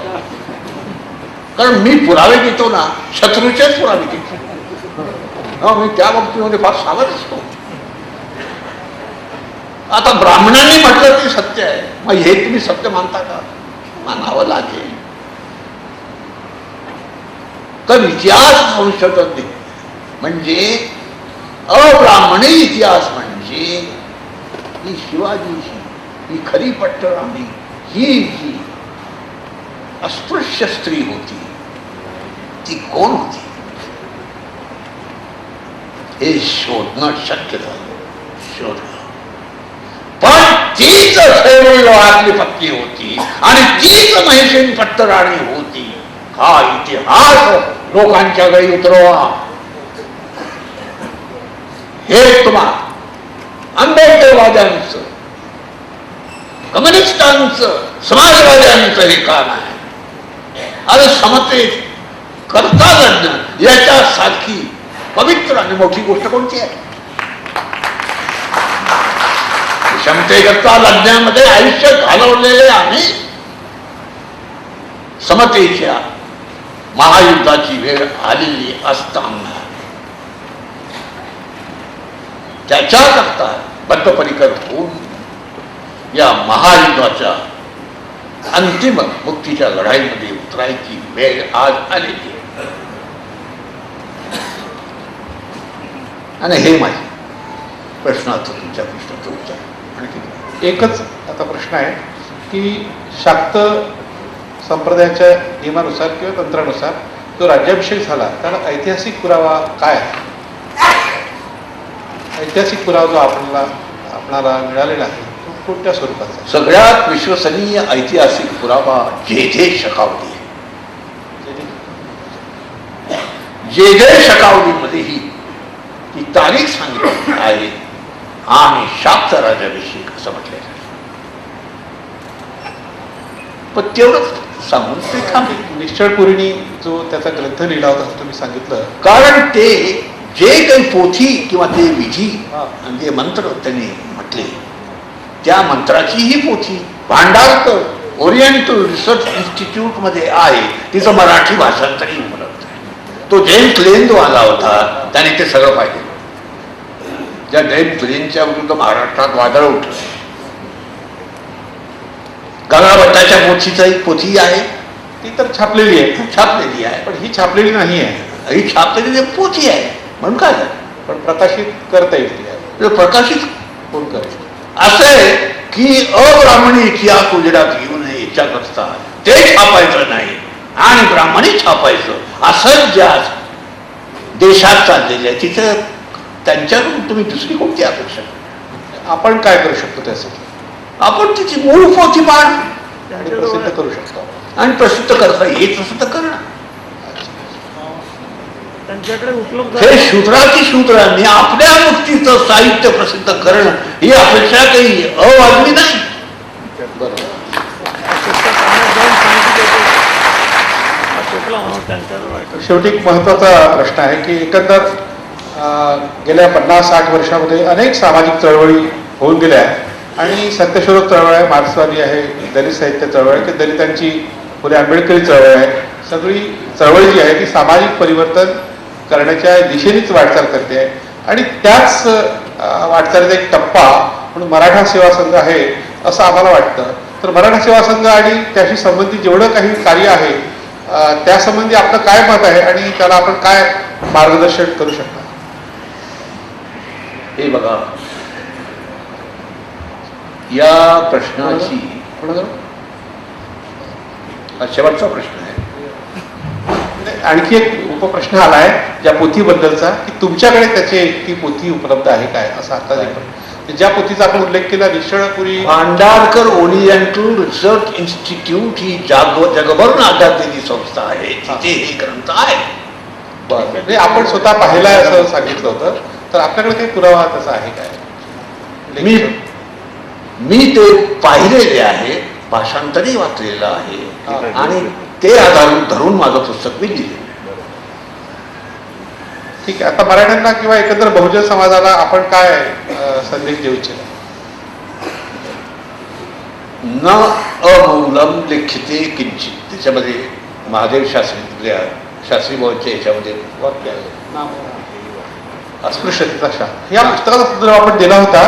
Speaker 2: कारण मी पुरावे देतो ना, शत्रूचेच पुरावे देतो. मी त्या बाबतीमध्ये फार सावध असतो. आता ब्राह्मणांनी म्हटलं ते सत्य आहे, मग हे तुम्ही सत्य मानता का? मानावं लागेल. तर इतिहास संशोधन म्हणजे अब्राह्मणी इतिहास म्हणजे ही शिवाजीची ही खरी पट्टराणी ही जी अस्पृश्य स्त्री होती ती कोण होती हे शोधणं शक्य झालं. शोधलं, पण तीच शैवविवाहातली पत्नी होती आणि तीच महिषी पट्टराणी होती हा इतिहास लोकांच्या गळी उतरवा. हे तुम्हा आंबेडकरवाद्यांचं, कम्युनिस्टांचं, समाजवाद्यांचं हे काम आहे. आणि समतेत करता लढणं याच्यासारखी पवित्र आणि मोठी गोष्ट कोणती आहे? क्षमतेकरता लढण्यामध्ये आयुष्य घालवलेले आम्ही समतेच्या महायुद्धाची वेळ आलेली असताना त्याच्याकरता बद्धपरिकर होऊन या महायुद्धाच्या अंतिम मुक्तीच्या लढाईमध्ये उतरायची वेळ आज आलेली आहे. आणि हे माझे प्रश्नाचं तुमच्या प्रश्नाचं उत्तर. आणखी
Speaker 1: एकच आता प्रश्न आहे की शाक्त संप्रदायाच्या नियमानुसार किंवा तंत्रानुसार जो राज्याभिषेक झाला त्याला ऐतिहासिक पुरावा काय आहे? ऐतिहासिक पुरावा जो आपणाला मिळालेला आहे तो कोणत्या स्वरूपाचा आहे?
Speaker 2: सगळ्यात विश्वसनीय ऐतिहासिक पुरावा जे शकावली आहे. जे शकावलीमध्येही ती तारीख सांगितली आहे आणि शाक्त राज्याभिषेक असं म्हटलेलं आहे. पण तेवढंच सांगून ते थांबले.
Speaker 1: निश्चळपुरीनी जो त्याचा ग्रंथ लिहिला होता असं तुम्ही सांगितलं,
Speaker 2: कारण ते जे काही पोथी किंवा ते विधी आणि ते मंत्र त्यांनी म्हटले त्या मंत्राची ही पोथी भांडारकर ओरिएंटल रिसर्च इन्स्टिट्यूट मध्ये आहे. तिचं मराठी भाषांतरही उपलब्ध आहे. तो जेम्स लेन जो आला होता त्याने ते सगळं पाहिजे. ज्या जेम्स लेनच्या विरुद्ध महाराष्ट्रात वादळ उठलं, गंगाभट्टाच्या पोथीचा एक पोथी आहे,
Speaker 1: ती तर छापलेली आहे.
Speaker 2: छापलेली आहे,
Speaker 1: पण ही छापलेली नाही आहे.
Speaker 2: ही छापलेली पोथी आहे म्हणून काय झालं?
Speaker 1: पण प्रकाशित करता येईल.
Speaker 2: प्रकाशित
Speaker 1: कोण करेल?
Speaker 2: असं आहे की अब्राह्मणी इतिहास उजेडात येऊ नये याच्याकरता ते छापायचं नाही आणि ब्राह्मणी छापायचं असं ज्या देशात चाललेलं आहे तिथं त्यांच्याकडून तुम्ही दुसरी कोणती अपेक्षा?
Speaker 1: आपण काय करू शकतो त्यासाठी?
Speaker 2: आपण तिची मूळ पोथी पाहणं
Speaker 1: आणि प्रसिद्ध करू शकतो
Speaker 2: आणि प्रसिद्ध करता येत असं तर करणं.
Speaker 3: त्यांच्याकडे उपलब्ध
Speaker 2: हे शूद्राची शूद्रांनी आपल्या मुक्तीचं साहित्य प्रसिद्ध करणं ही अपेक्षा काही अवाजवी नाही.
Speaker 1: बरोबर. शेवटी एक महत्त्वाचा प्रश्न आहे की एकंदर गेल्या 50-60 वर्षामध्ये अनेक सामाजिक चळवळी होऊन गेल्या आणि सत्यशोधक चळवळ आहे, मार्क्सवादी आहे, दलित साहित्य चळवळ आहे, की दलितांची फुले आंबेडकरी चळवळ आहे. सगळी चळवळी जी आहे ती सामाजिक परिवर्तन करण्याच्या दिशेनेच वाटचाल करते आहे आणि त्याच वाटचालीचा एक टप्पा म्हणून मराठा सेवा संघ आहे असं आम्हाला वाटतं. तर मराठा सेवा संघ आणि त्याशी संबंधित जेवढं काही कार्य आहे त्यासंबंधी आपलं काय मत आहे आणि त्याला आपण काय मार्गदर्शन करू शकता?
Speaker 2: हे बघा, या प्रश्नाची शेवटचा प्रश्न आहे.
Speaker 1: आणखी एक उपप्रश्न आला आहे ज्या पोथीबद्दलचा की तुमच्याकडे त्याची ती पोथी उपलब्ध आहे काय असं आता ज्या पोथीचा आपण उल्लेख केला निश्चळपुरी
Speaker 2: भांडारकर ओरिएंटल रिसर्च इन्स्टिट्यूट ही जगभरून आधारलेली संस्था आहे, तिथे हे ग्रंथ आहे.
Speaker 1: म्हणजे आपण स्वतः पाहिलाय असं सांगितलं होतं, तर आपल्याकडे काही पुरावा त्याचा आहे काय?
Speaker 2: मी ते पाहिलेले आहे, भाषांतरही वाचलेलं आहे आणि ते आधारून धरून माझं पुस्तक मी लिहिलेलं.
Speaker 1: ठीक आहे. आता मराठ्यांना किंवा एकंदर बहुजन समाजाला आपण काय संदेश देऊ इच्छिता?
Speaker 2: न अमूलम लिखिते किंचित, त्याच्यामध्ये महादेव शास्त्री भाऊंच्या याच्यामध्ये वाक्य आहे
Speaker 1: अस्पृश्यतेचा शाप. या पुस्तकाचा संदर्भ आपण दिला होता,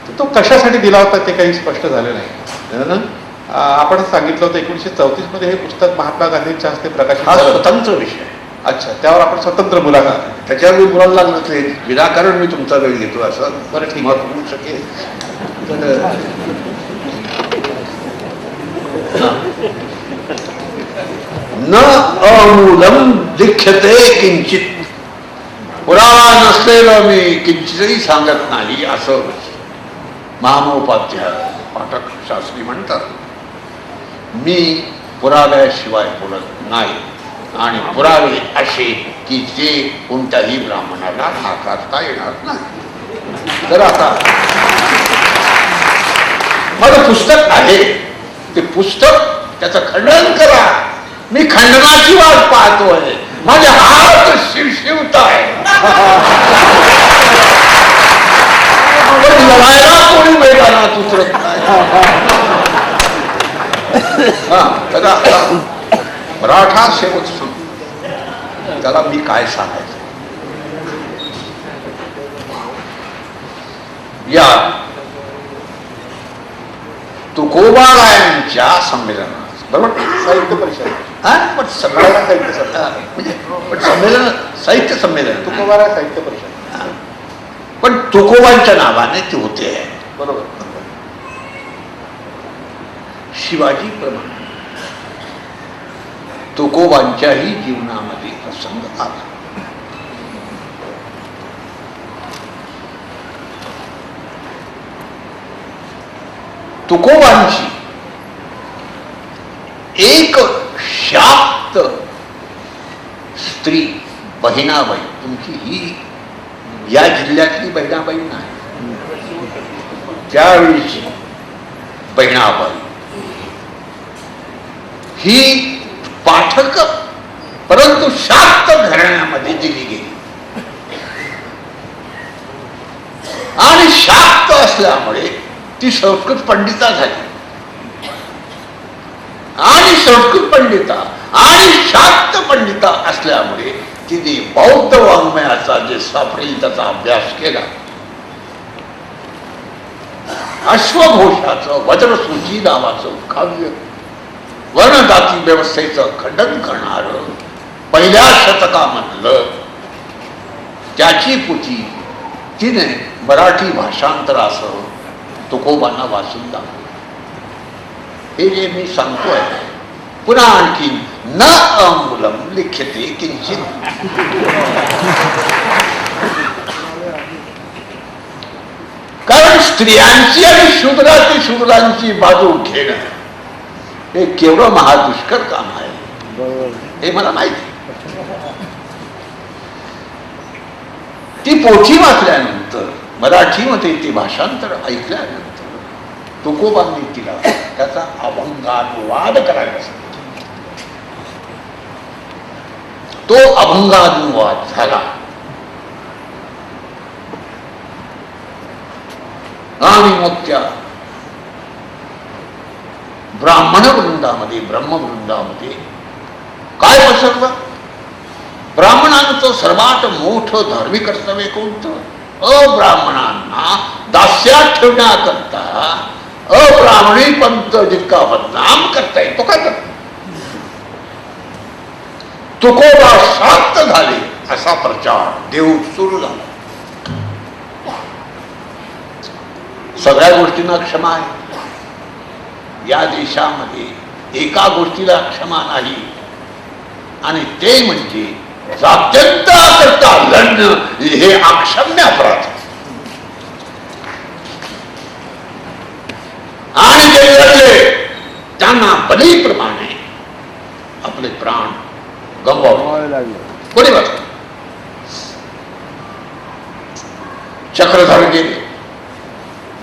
Speaker 1: तर तो कशासाठी दिला होता ते काही स्पष्ट झाले नाही. आपण सांगितलं होतं 1934 मध्ये हे पुस्तक महात्मा गांधींच्या हस्ते प्रकाशित
Speaker 2: हा
Speaker 1: झालं.
Speaker 2: स्वतंत्र विषय आहे.
Speaker 1: अच्छा, त्यावर आपण स्वतंत्र मुलाखत.
Speaker 2: त्याच्यावर मी बोलायला लागलं ते विनाकारण मी तुमचा वेळ घेतो असं
Speaker 1: बरं, ठीक
Speaker 2: मत
Speaker 1: आहे.
Speaker 2: होऊ शकेल. न अमूलम लिख्यते किंचित, पुरावा नसलेलं मी किंचितही सांगत नाही असं महामहोपाध्याय पाठक शास्त्री म्हणतात. मी पुराव्याशिवाय बोलत नाही. आणि पुरावे असे की जे कोणत्याही ब्राह्मणाला नाकारता येणार नाही. तर आता माझं पुस्तक आहे, ते पुस्तक त्याचं खंडन करा. मी खंडनाची वाट पाहतोय, माझे हात शिवशिवत आहे. लढायला कोणी मैदानात उतरत नाही. तर आता मराठा सेवक संघ, त्याला मी काय सांगायचं. या तुकोबारायांच्या संमेलनात, बरोबर,
Speaker 3: साहित्य परिषद,
Speaker 2: पण संमेलन
Speaker 3: साहित्य सभा,
Speaker 2: म्हणजे पण संमेलन साहित्य संमेलन,
Speaker 3: तुकोबारा साहित्य परिषद,
Speaker 2: पण तुकोबांच्या नावाने ते होते.
Speaker 3: बरोबर.
Speaker 2: शिवाजी प्रमाणे तुकोबांच्याही जीवनामध्ये प्रसंग आला. तुकोबांची एक शाक्त स्त्री बहिणाबाई, तुमची ही या जिल्ह्यातली बहिणाबाई नाही, त्यावेळीची बहिणाबाई ही पाठक परंतु शाक्त घराण्यामध्ये दिली गेली आणि शाक्त असल्यामुळे ती संस्कृत पंडिता झाली. आणि संस्कृत पंडिता आणि शाक्त पंडिता असल्यामुळे तिने बौद्ध वाङ्मयाचा जे सापडेल त्याचा अभ्यास केला. अश्वघोषाचं वज्रसूची नावाचं काव्य, वर्णजाती व्यवस्थेचं खंडन करणार पहिल्या शतकामधलं त्याची पोथी तिने मराठी भाषांतरासह तुकोबांना वाचून दाखवलं. हे जे मी सांगतोय, पुन्हा आणखी न अंगुलम लिख्यते किंचित, कारण स्त्रियांची आणि शूद्रांची बाजू घेणं हे केवढं महादुष्कर काम आहे हे मला माहिती. ती पोथी वाचल्यानंतर, मराठीमध्ये ती भाषांतर ऐकल्यानंतर तुकोबांनी तिला त्याचा अभंगानुवाद करायला सांगितला. तो अभंगानुवाद झाला आणि मग त्या ब्राह्मण वृंदामध्ये, ब्रह्मवृंदामध्ये काय पसरलं. ब्राह्मणांचं सर्वात मोठं धार्मिक कर्तव्य कोणतं? अब्राह्मणांना दास्यात ठेवण्याकरता अब्राह्मणी पंथ जितका बदनाम करता येईल तो काय करतो. तुकोबा शाक्त झाले असा प्रचार देऊळ सुरू झाला. सगळ्या गोष्टींना क्षमा आहे. या देशामध्ये एका गोष्टीला क्षमा नाही, आणि ते म्हणजे जात्यंतराकरता लढणं हे अक्षम्य अपराध. आणि जे लढले त्यांना बलीप्रमाणे आपले प्राण गमवावे लागले. कोणी वाचलं? चक्रधर गेले.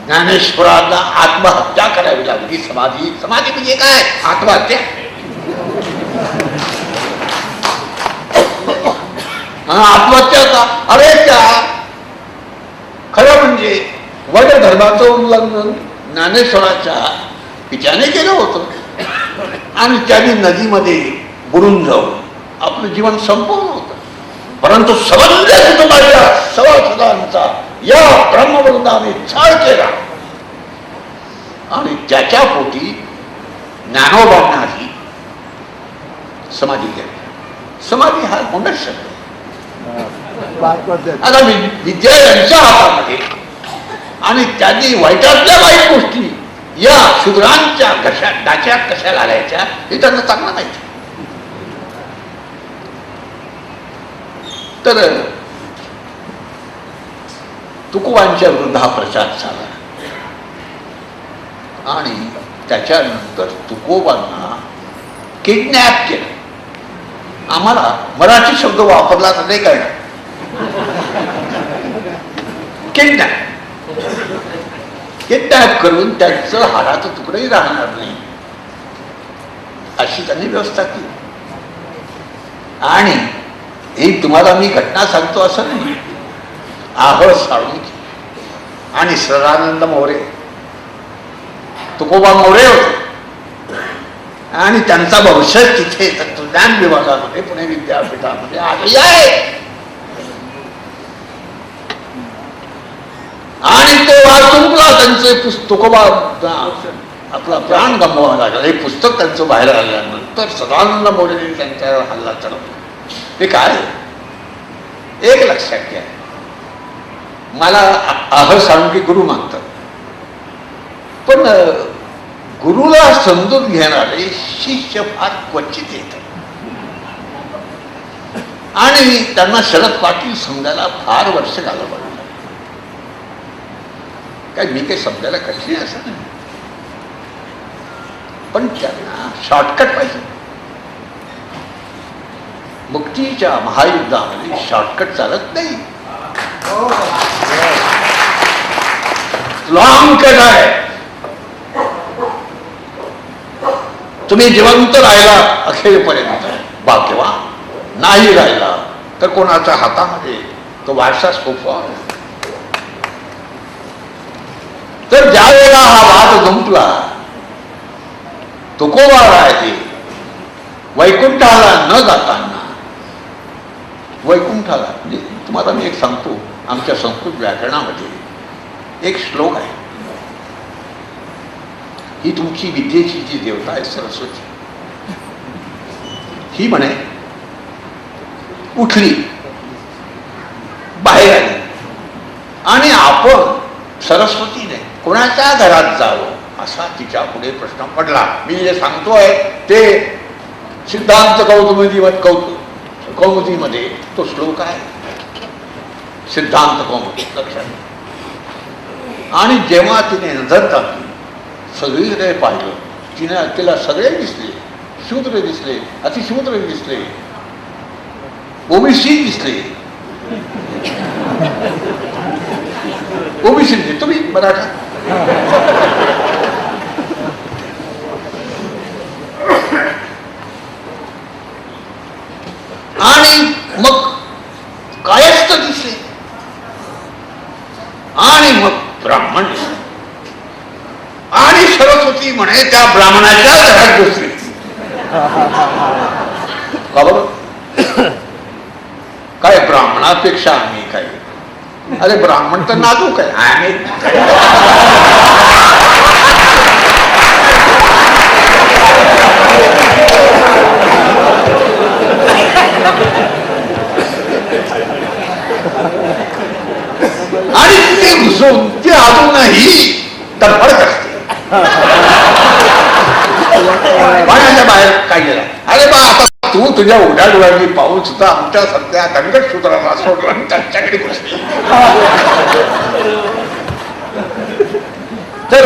Speaker 2: ज्ञानेश्वरांना आत्महत्या करावी लागली. समाधी म्हणजे काय? आत्महत्या. आत्महत्या का? अरे त्या खरं म्हणजे वड धर्माचं उल्लंघन ज्ञानेश्वराच्या पित्याने केलं होतं, आणि त्यांनी नदीमध्ये बुडून जाऊन आपलं जीवन संपवलं होतं. परंतु सबंध कुटुंबाच्या सभासदांचा या ब्रह्मवृंदाने छळ केला, आणि त्याच्या पोटी ज्ञानोबांनाही समाधी केली. समाधी हा मोठच शब्द. आता विद्या यांच्या हातामध्ये, आणि त्यांनी वाईटातल्या वाईट गोष्टी या शूद्रांच्या डाच्यात कशा घालायच्या हे त्यांना चांगलं माहिती. तर तुकोबांच्या विरुद्ध हा प्रचार झाला, आणि त्याच्यानंतर तुकोबांना किडनॅप केलं. आम्हाला मराठी शब्द वापरला तर नाही कळणार. किडनॅप करून त्यांचं हाडाचं तुकडंही राहणार नाही अशी त्यांनी व्यवस्था केली. आणि ही तुम्हाला मी घटना सांगतो असं नाही. आह साळुंखे आणि सदानंद मोरे, तुकोबा मोरे होते आणि त्यांचा वंशज तिथे तत्वज्ञान विभागामध्ये पुणे विद्यापीठामध्ये आलेली आहे. आणि तो वाचुंकला त्यांचे तुकोबा आपला प्राण गमवावा लागला. हे पुस्तक त्यांचं बाहेर आल्यानंतर सदानंद मोरेने त्यांच्यावर हल्ला चढवला. हे काय एक लक्षात घ्या, मला आह साळुंखे गुरु मानतात, पण गुरुला समजून घेणारे शिष्य फार क्वचित येतात आणि त्यांना शरद पाटील समजायला फार वर्ष घालावं लागलं. काय मी काही समजायला कठीण आहे असं नाही, पण त्यांना शॉर्टकट पाहिजे. मुक्तीच्या महायुद्धामध्ये शॉर्टकट चालत नाही. लॉंग कट आहे. तुम्ही जिवंत राहिला अखेरपर्यंत भाग्यवान, नाही राहिला तर कोणाच्या हातामध्ये तो वारसा सोपवा. तर ज्या वेळेला हा वाद जुंपला, तुकोबा राहिले वैकुंठाला न जाताना, वैकुंठाला म्हणजे तुम्हाला मी एक सांगतो, आमच्या संस्कृत व्याकरणामध्ये एक श्लोक आहे. ही तुमची विद्येची जी देवता आहे सरस्वती, ही म्हणे उठली, बाहेर आली आणि आपण सरस्वतीने कोणाच्या घरात जावं असा तिच्या पुढे प्रश्न पडला. मी जे सांगतोय ते सिद्धांत कौमुदीमध्ये तो श्लोक आहे, सिद्धांत कौमुदी, लक्षात. आणि जेव्हा तिने नजर टाकली, सगळीकडे पाहिलं, तिला सगळे दिसले. शूद्र दिसले, अतिशूद्र दिसले, ओबीसी दिसले. ओबीसी दिसले, तुम्ही मराठा. आणि मग कायस्थ दिसले आणि मग ब्राह्मण दिसले. आणि सरस्वती म्हणे त्या ब्राह्मणाच्या घरात घुसली. का बरं? काय ब्राह्मणापेक्षा आम्ही काय? अरे ब्राह्मण तर नाजूक आहे, आम्ही आणि ते घुसून ते अजूनही तडफड असते. पाण्याच्या बाहेर काय गेला? अरे बा, आता तू तुझ्या उघड्या डोळ्यांनी पाहून सुद्धा आमच्या सध्या दंगट सूत्राला सोडलं आणि त्यांच्याकडे घुसली. तर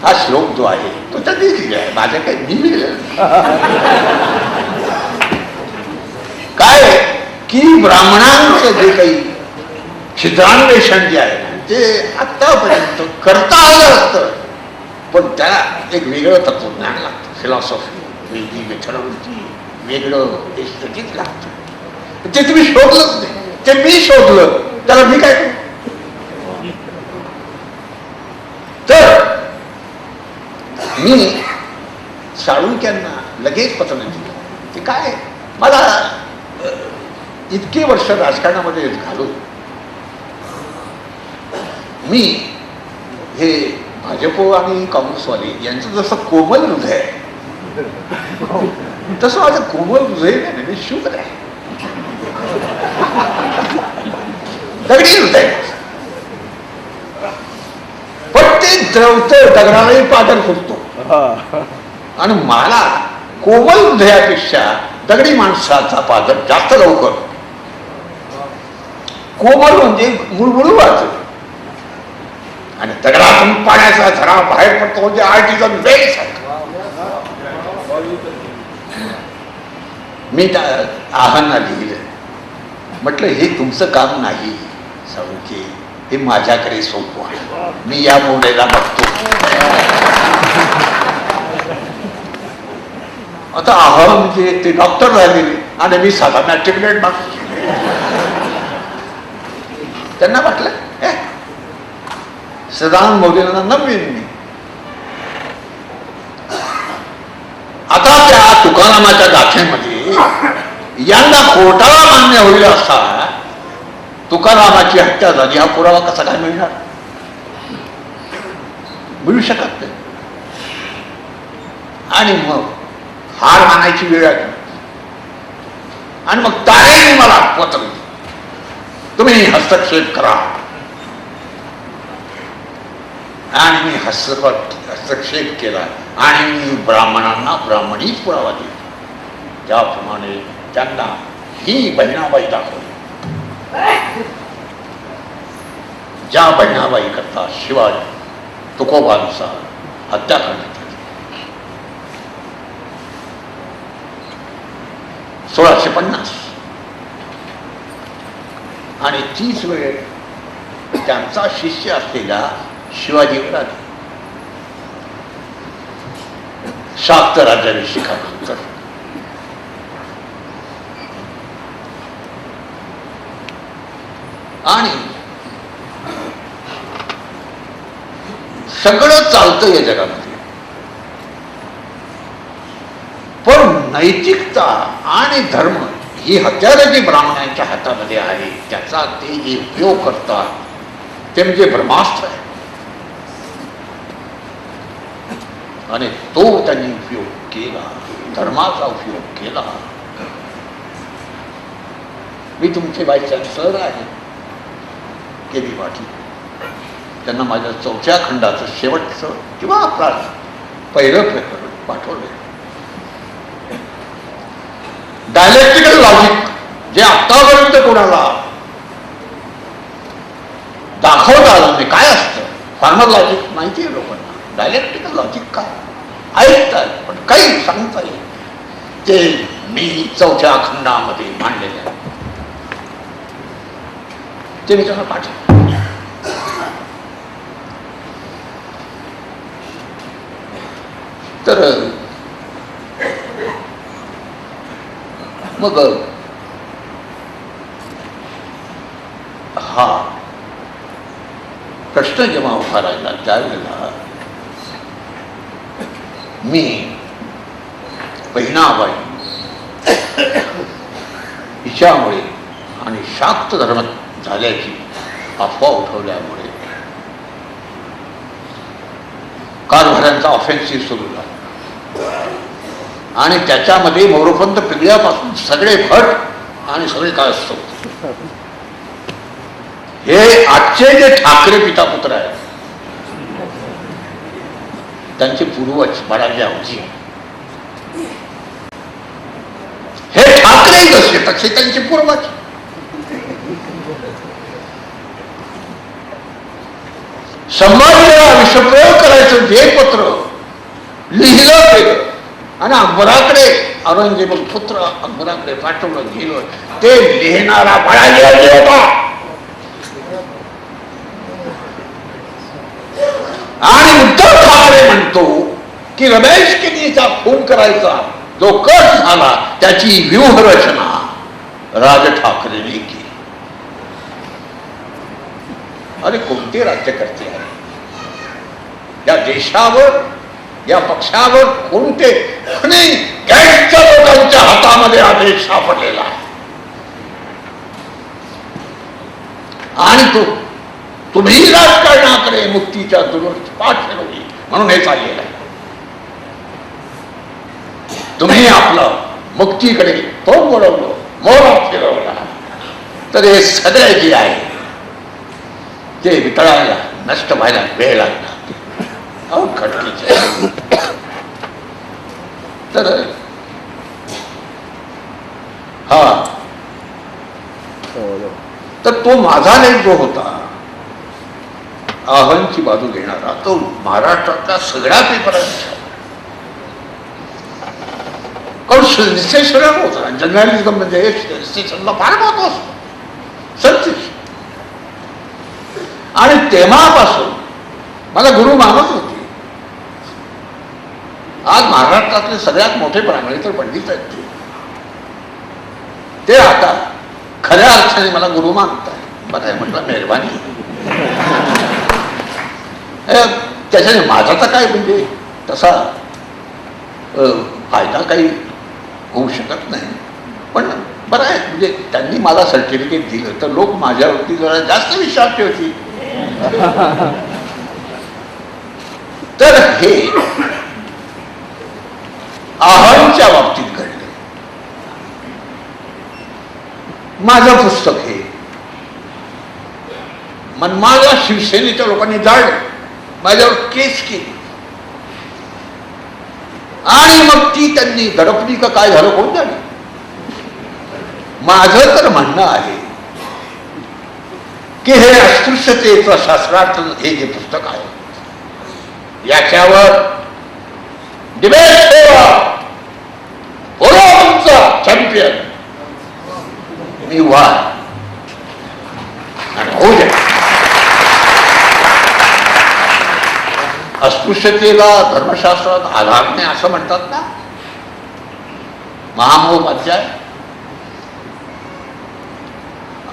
Speaker 2: हा श्लोक जो आहे तो त्यांनी लिहिला आहे, माझ्या काही मी लिहिलं काय की ब्राह्मणांचं जे काही छिद्रान्वेषण जे आहे ते आतापर्यंत करता आलं असतं, पण त्याला एक वेगळं तत्वज्ञान लागतं, फिलॉसॉफी, वेगळी विचारवृत्ती, वेगळं एस्थेटिक लागतं. ते तुम्ही शोधलंच नाही, ते मी शोधलं, त्याला मी काय करू? तर मी साळुंख्यांना लगेच पत्र दिलं. ते काय, मला इतके वर्ष राजकारणामध्ये घालून मी हे भाजप आणि काँग्रेसवाले यांचं जसं कोमल हृदय आहे तसं माझं कोमल हृदय नाही, मी शूद्र आहे, दगडी हृदय. पण ते द्रवतं, दगडालाही पादर फुटतो. आणि मला कोमल हृदयापेक्षा दगडी माणसाचा पादर जास्त लवकर. कोमल म्हणजे मुळमुळू वाचत आणि दगडातून पाण्याचा झरा बाहेर पडतो म्हणजे आर्टिजन वेल सारखा. मी त्या आव्हानाला लिहिलं, म्हटलं हे तुमचं काम नाही साळुंखे, हे माझ्याकडे सोपवा, मी या मोडेला बघतो. आता आव्हान म्हणजे ते डॉक्टर राहिलेले आणि मी साधा मॅट्रिक्युलेट मागतो. त्यांना वाटलं सदानंद मोदींना नवीन मी. आता त्या तुकारामाच्या गाथेमध्ये यांना घोटाळा मान्य होईल असा तुकारामाची हत्या झाली हा पुरावा कसा काय मिळणार? मिळू शकत नाही. आणि मग हार मानायची वेळ आली आणि मग तारेने मला पत्र दिलं, तुम्ही हस्तक्षेप करा. आणि मी हस्तक्षेप केला आणि मी ब्राह्मणांना ब्राह्मणीच पुरावा दिला. त्याप्रमाणे त्यांना ही बहिणाबाई दाखवली, ज्या बहिणाबाई करता शिवाजी तुकोबानुसार हत्या करण्यात आली. 1650 आणि तीच वेळ त्यांचा शिष्य असलेला शिवाजीवर आली. शाक्त राज्याभिषेकानंतर आणि सगळं चालतं या जगामध्ये, पण नैतिकता आणि धर्म ही हत्यारं जी ब्राह्मणांच्या हातामध्ये आहे त्याचा ते जे उपयोग करतात ते म्हणजे ब्रह्मास्त्र आहे. आणि तो त्यांनी उपयोग केला, धर्माचा उपयोग केला. मी तुमचे वाईस चान्सलर आहे केबी पाटील, त्यांना माझ्या 4थ्या खंडाचं शेवटचं किंवा आपला पहिलं प्रकरण पाठवलं. डायलेक्ट्रिकल लॉजिक जे आतापर्यंत कोणाला दाखवता आलं नाही काय असतं. फॉर्मल लॉजिक माहिती आहे लोकांना, डायलेक्ट्रिकल लॉजिक काय ऐकतात पण काही सांगता येईल ते मी 4थ्या खंडामध्ये मांडलेले आहे. ते मी त्यांना पाठवलं. तर मग हा प्रश्न जेव्हा उभा राहिला त्यावेळेला मी बहिणाबाई हिच्यामुळे आणि शाक्त धर्म झाल्याची अफवा उठवल्यामुळे कारभाऱ्यांचा ऑफेन्सिव्ह सुरू झाला आणि त्याच्यामध्ये मोरोपंत पिंगळ्यापासून सगळे भट आणि सगळे काय असतो हे आजचे जे ठाकरे पिता पुत्र आहेत त्यांचे पूर्वज बडाले आमची हे ठाकरे जसे तसे त्यांचे पूर्वज. संभाजीला विषप्रयोग करायचं जे पत्र लिहिलं गेलं आणि अकबराकडे औरंगजेब पुत्र अकबराकडे पाठवलं गेलं ते लिहिणारा बडाले होता. आणि उद्धव ठाकरे म्हणतो की रमेश किनीचा खून करायचा जो कट झाला त्याची व्यूहरचना राज ठाकरेने केली. अरे कोणते राज्यकर्ते आहे या देशावर या पक्षावर कोणते गैरच्या लोकांच्या हातामध्ये आदेश सापडलेला आहे आणि तो तुम्ही राजकारणाकडे मुक्तीच्या दुरुस्त पाठ फिरवली म्हणून हे चाललेलं आहे. तुम्ही आपलं मुक्तीकडे तोंड वळवलं मोरा फिरवला तर हे सगळे जे आहे ते वितळायला नष्ट व्हायला वेळ लागला. अहो खटकीचे तर हा तर तो माझा लेख जो होता आव्हानची बाजू घेणारा तो महाराष्ट्रातला सगळ्या पेपरांचा पण सेन्सेशनल होतं. जर्नलिझम म्हणजे सेन्सेशनला फार महत्व असतं, सत्यच. आणि तेव्हापासून मला गुरु मानत होती. आज महाराष्ट्रातले सगळ्यात मोठे प्रामाणिक पंडित आहेत ते आता खऱ्या अर्थाने मला गुरु मानत आहे. बरं आहे म्हटलं, मेहरबानी. त्याच्याने माझा तर काय म्हणजे तसा फायदा काही होऊ शकत नाही, पण बरं आहे म्हणजे त्यांनी मला सर्टिफिकेट दिलं तर लोक माझ्यावरती जरा जास्त विश्वास ठेवतील. तर हे अहमच्या बाबतीत घडले. माझं पुस्तक हे मनमाडला शिवसेनेच्या लोकांनी जाळलं, माझ्यावर केस केली आणि मग ती त्यांनी दडपली का काय झालं कोण जाणे. माझं तर म्हणणं आहे की हे अस्पृश्यतेचं शास्त्रार्थ हे जे पुस्तक आहे याच्यावर डिबेट ठेवा, बोला तुमचा चॅम्पियन, मी वाद आणि होऊ द्या. अस्पृश्यतेला धर्मशास्त्रात आधार नाही असं म्हणतात ना महामहोपाध्याय.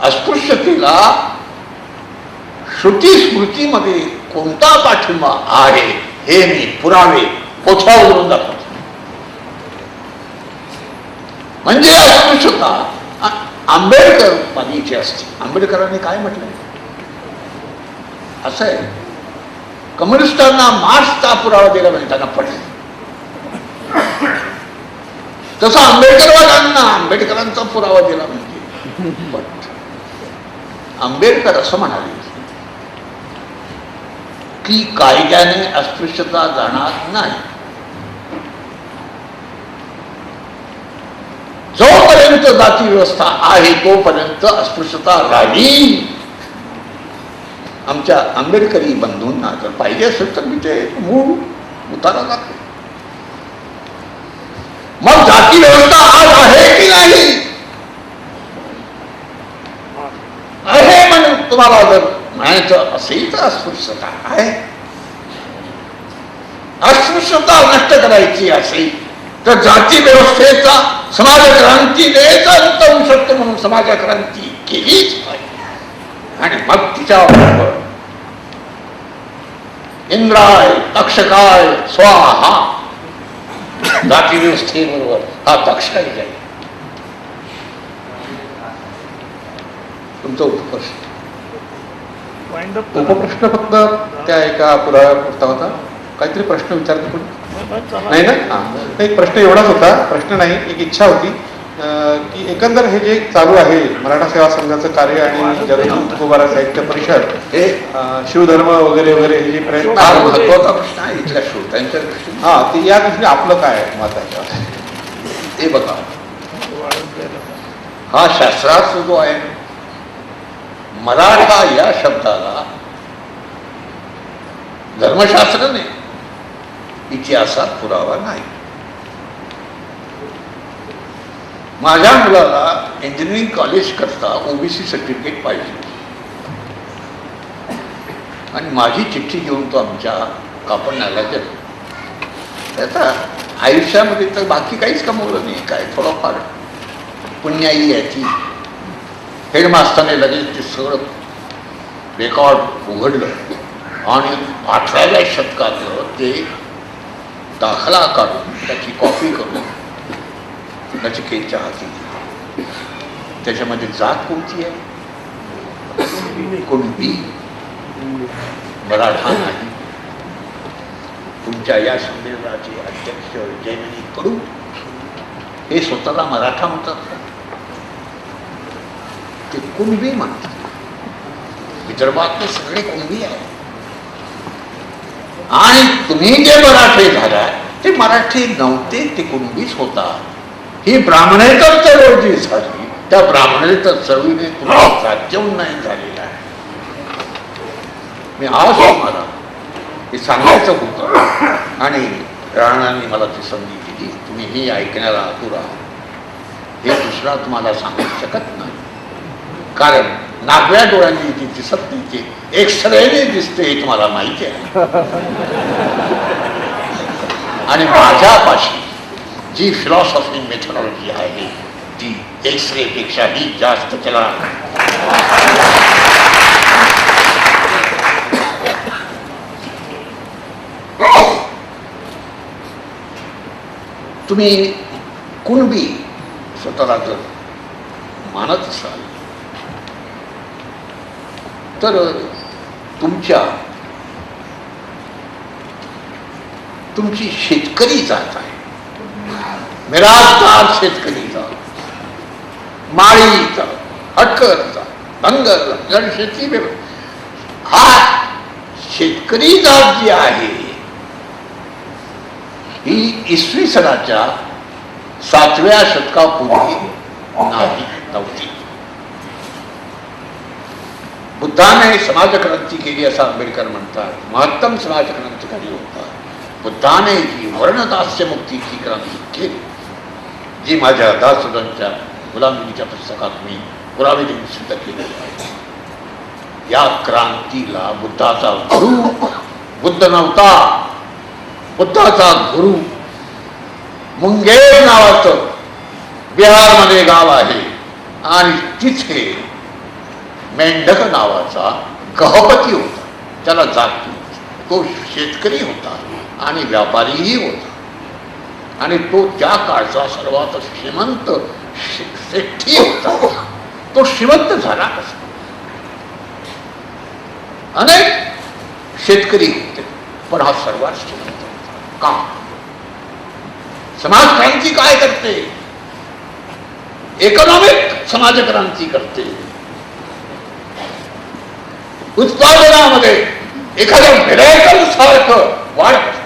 Speaker 2: अस्पृश्यतेला श्रुती स्मृतीमध्ये कोणता पाठिंबा आहे हे मी पुरावे पोथ्यावरून दाखवतो. म्हणजे अस्पृश्यता आंबेडकर पाणीची असते. आंबेडकरांनी काय म्हटलंय असं आहे, कम्युनिस्टांना मार्क्सचा पुरावा दिला म्हणजे त्यांना पडले. तसं आंबेडकरवाल्यांना आंबेडकरांचा पुरावा दिला म्हणजे पट. आंबेडकर असं म्हणाले की कायद्याने अस्पृश्यता जाणार नाही. जोपर्यंत जाती व्यवस्था आहे तोपर्यंत अस्पृश्यता राहील. आमच्या आंबेडकरी बंधूंना जर पाहिजे असेल तर मी ते मूळ उतारा दाखवे. मग जाती व्यवस्था आज आहे की नाही आहे म्हणून तुम्हाला जर म्हणायचं असेल तर अस्पृश्यता आहे. अस्पृश्यता नष्ट करायची असेल तर जाती व्यवस्थेचा समाजक्रांतीनेच अंत होऊ शकतो म्हणून समाजक्रांती केलीच पाहिजे. आणि मग तिच्याबरोबर इंद्राय तक्षकाय स्वाहा जाती व्यवस्थेबरोबर हा तक्षकाय जाईल. तुमचा उपप्रश्न
Speaker 1: उपप्रश्न फक्त त्या एका पुराव्यापुरता होता. काहीतरी प्रश्न विचारतो कोणी नाही ना? हा, एक प्रश्न एवढाच होता. प्रश्न नाही, एक इच्छा होती की एकंदर हे जे चालू आहे मराठा सेवा संघाचं कार्य आणि जगद्गुरू तुकोबारा साहित्य परिषद
Speaker 2: हे
Speaker 1: शिवधर्म वगैरे वगैरे हे जे प्रयत्न
Speaker 2: फार
Speaker 1: आहेत,
Speaker 2: महत्वाचा प्रश्न आहे इथल्या श्रोत्यांच्या दृष्टीने.
Speaker 1: हा ते या दृष्टीने आपलं काय मत आहे?
Speaker 2: हे बघा, हा शास्त्रार्थ जो आहे मराठा या शब्दाला धर्मशास्त्राने इतिहासात पुरावा नाही. माझ्या मुलाला इंजिनिअरिंग कॉलेज करता ओबीसी सर्टिफिकेट पाहिजे आणि माझी चिठ्ठी घेऊन तो आमच्या कापडण्याला गेला. त्याचा आयुष्यामध्ये तर बाकी काहीच कमवलं नाही, काय थोडंफार पुण्याई याची. हेडमास्टरने लगेच ते सगळं रेकॉर्ड उघडलं आणि 18व्या शतकातलं ते दाखला काढून त्याची कॉपी करून नचिकेतच्या हाती दिली. त्याच्यामध्ये जात कोणती आहे? कुणबी, मराठा नाही. तुमच्या या संमेलनाचे अध्यक्ष जयमनी कडू हे स्वतःला मराठा म्हणतात, ते कुणबी म्हणतात. विदर्भातले सगळे कुणबी आहे. आणि तुम्ही जे मराठे झाला ते मराठी नव्हते, ते कुणबीच होता. ही ब्राह्मणेतर चळवळ जी झाली त्या ब्राह्मणेतर चळवळीने तुम्हाला राज्योन्नयन झालेलं आहे. मी आज तुम्हाला हे सांगायचं होतं आणि राणाने मला ती संधी दिली. तुम्ही मीही ऐकण्याला आतुर आहे. हे दुसरा तुम्हाला सांगू शकत नाही, कारण नागव्या डोळ्यांनी ती दिसत नाही, ती एक्सरेने दिसते हे तुम्हाला माहिती आहे. आणि माझ्यापाशी जी फिलॉसॉफी मेथॉडॉलॉजी आहे ती एक्सरे पेक्षाही जास्त चला. तुम्ही कुणबी स्वतःला जर मानत असाल तर तुमची शेतकरी जात आहे, मिराजदार शेतकरी जात, माळी जात, हटकर जात, बंगर जात, शेती हा शेतकरी जात जी आहे ही इसवी सनाच्या 7व्या शतकापूर्वी नव्हती. बुद्धाने समाजक्रांती केली असं आंबेडकर म्हणतात. महत्तम समाजक्रांतिकारी होता. बुद्धाने जी वर्णदास्य मुक्तीची क्रांती केली, जी माझ्या दासोदांच्या गुलामगिरीच्या पुस्तकात मी पुरावे देऊन सिद्ध केलेली आहे. या क्रांतीला बुद्धाचा गुरु बुद्ध नव्हता. बुद्धाचा गुरु मुंगेर नावाचं बिहारमध्ये गाव आहे आणि तिथे मेंढक नावाचा गहपती होता. त्याला जाती, तो शेतकरी होता आणि व्यापारीही होता आणि तो त्या काळचा सर्वात श्रीमंत सेठी होता. तो श्रीमंत झाला कसा? अनेक शेतकरी होते पण हा सर्वात श्रीमंत होता. का? समाज क्रांती काय करते? इकॉनॉमिक समाजक्रांती करते. उत्पादनामध्ये एखाद्या मिराकल सारखं वाढ करते.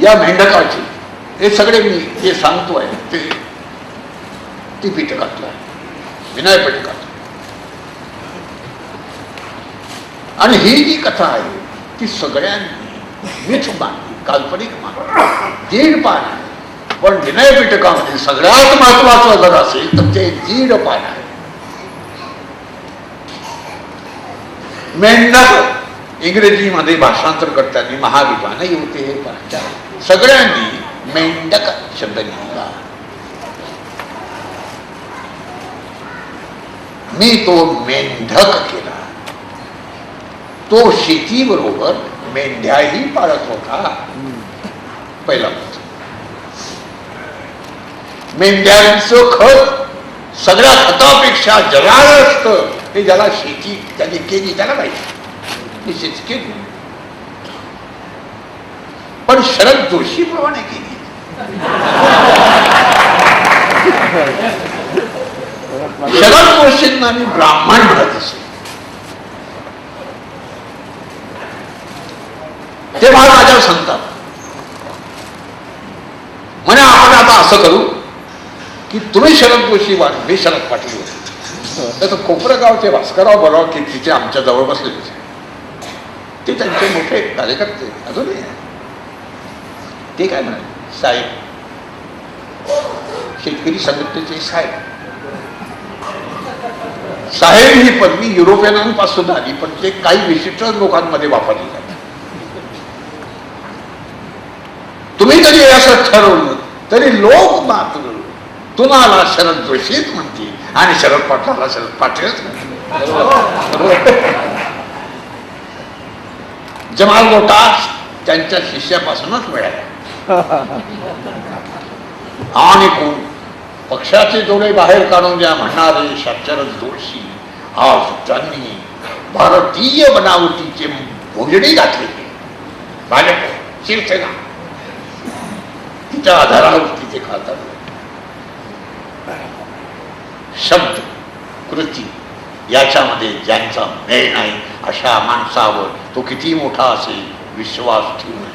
Speaker 2: या मेंढकाची हे सगळे मी जे सांगतोय ते पिटकातलं आहे, विनय पिटकात. आणि ही जी कथा आहे ती सगळ्यांनी मिथ मानली, काल्पनिक मानली. 1.5 पान आहे, पण विनय पिटकामध्ये सगळ्यात महत्वाचं जर असेल तर ते 1.5 पान आहे. मेंढक इंग्रजीमध्ये भाषांतर करताना महाविद्वानही होते हे पाहता. सगळ्यांनी मेंढक शब्द लिहिला. मी तो मेंढक केला. तो शेतीबरोबर मेंढ्याही पाळत होता. पहिला मुद्दा. मेंढ्यांचं खत सगळ्या खतापेक्षा जराळ असतं. हे ज्याला शेती त्याने केली त्याला माहिती. मी शेती केली पण शरद जोशी प्रमाणे केली. शरद जोशींना मी ब्राह्मण म्हणत असे. ते मला माझ्यावर सांगतात म्हणे आपण आता असं करू की तुम्ही शरद जोशी मी शरद पाटील होते. त्याचं कोपरगावचे भास्करराव बरोबर की तिथे आमच्या जवळ बसले होते. ते त्यांचे मोठे कार्यकर्ते अजूनही. ते काय म्हणाले, साहेब शेतकरी संघटनेचे साहेब. साहेब ही पदवी युरोपियनांपासून आली पण ते काही विशिष्ट लोकांमध्ये वापरली जाते. तुम्ही जरी असं ठरवलं तरी लोक मात्र तुम्हाला शरद जोशीच म्हणतील आणि शरद पाटलाला शरद पाटीलच म्हणतील. जमाल गोटा त्यांच्या शिष्यापासूनच मिळाला. आणि कोण पक्षाचे डोळे बाहेर काढून द्या म्हणणारे शरद जोशी आज त्यांनी भारतीय बनावटीचे भोजडी घातलेले. भाजप शिवसेना तिच्या आधारावरती ते खातात. शब्द कृती याच्यामध्ये ज्यांचा मेळ नाही अशा माणसावर तो किती मोठा असेल विश्वास ठेवू नये.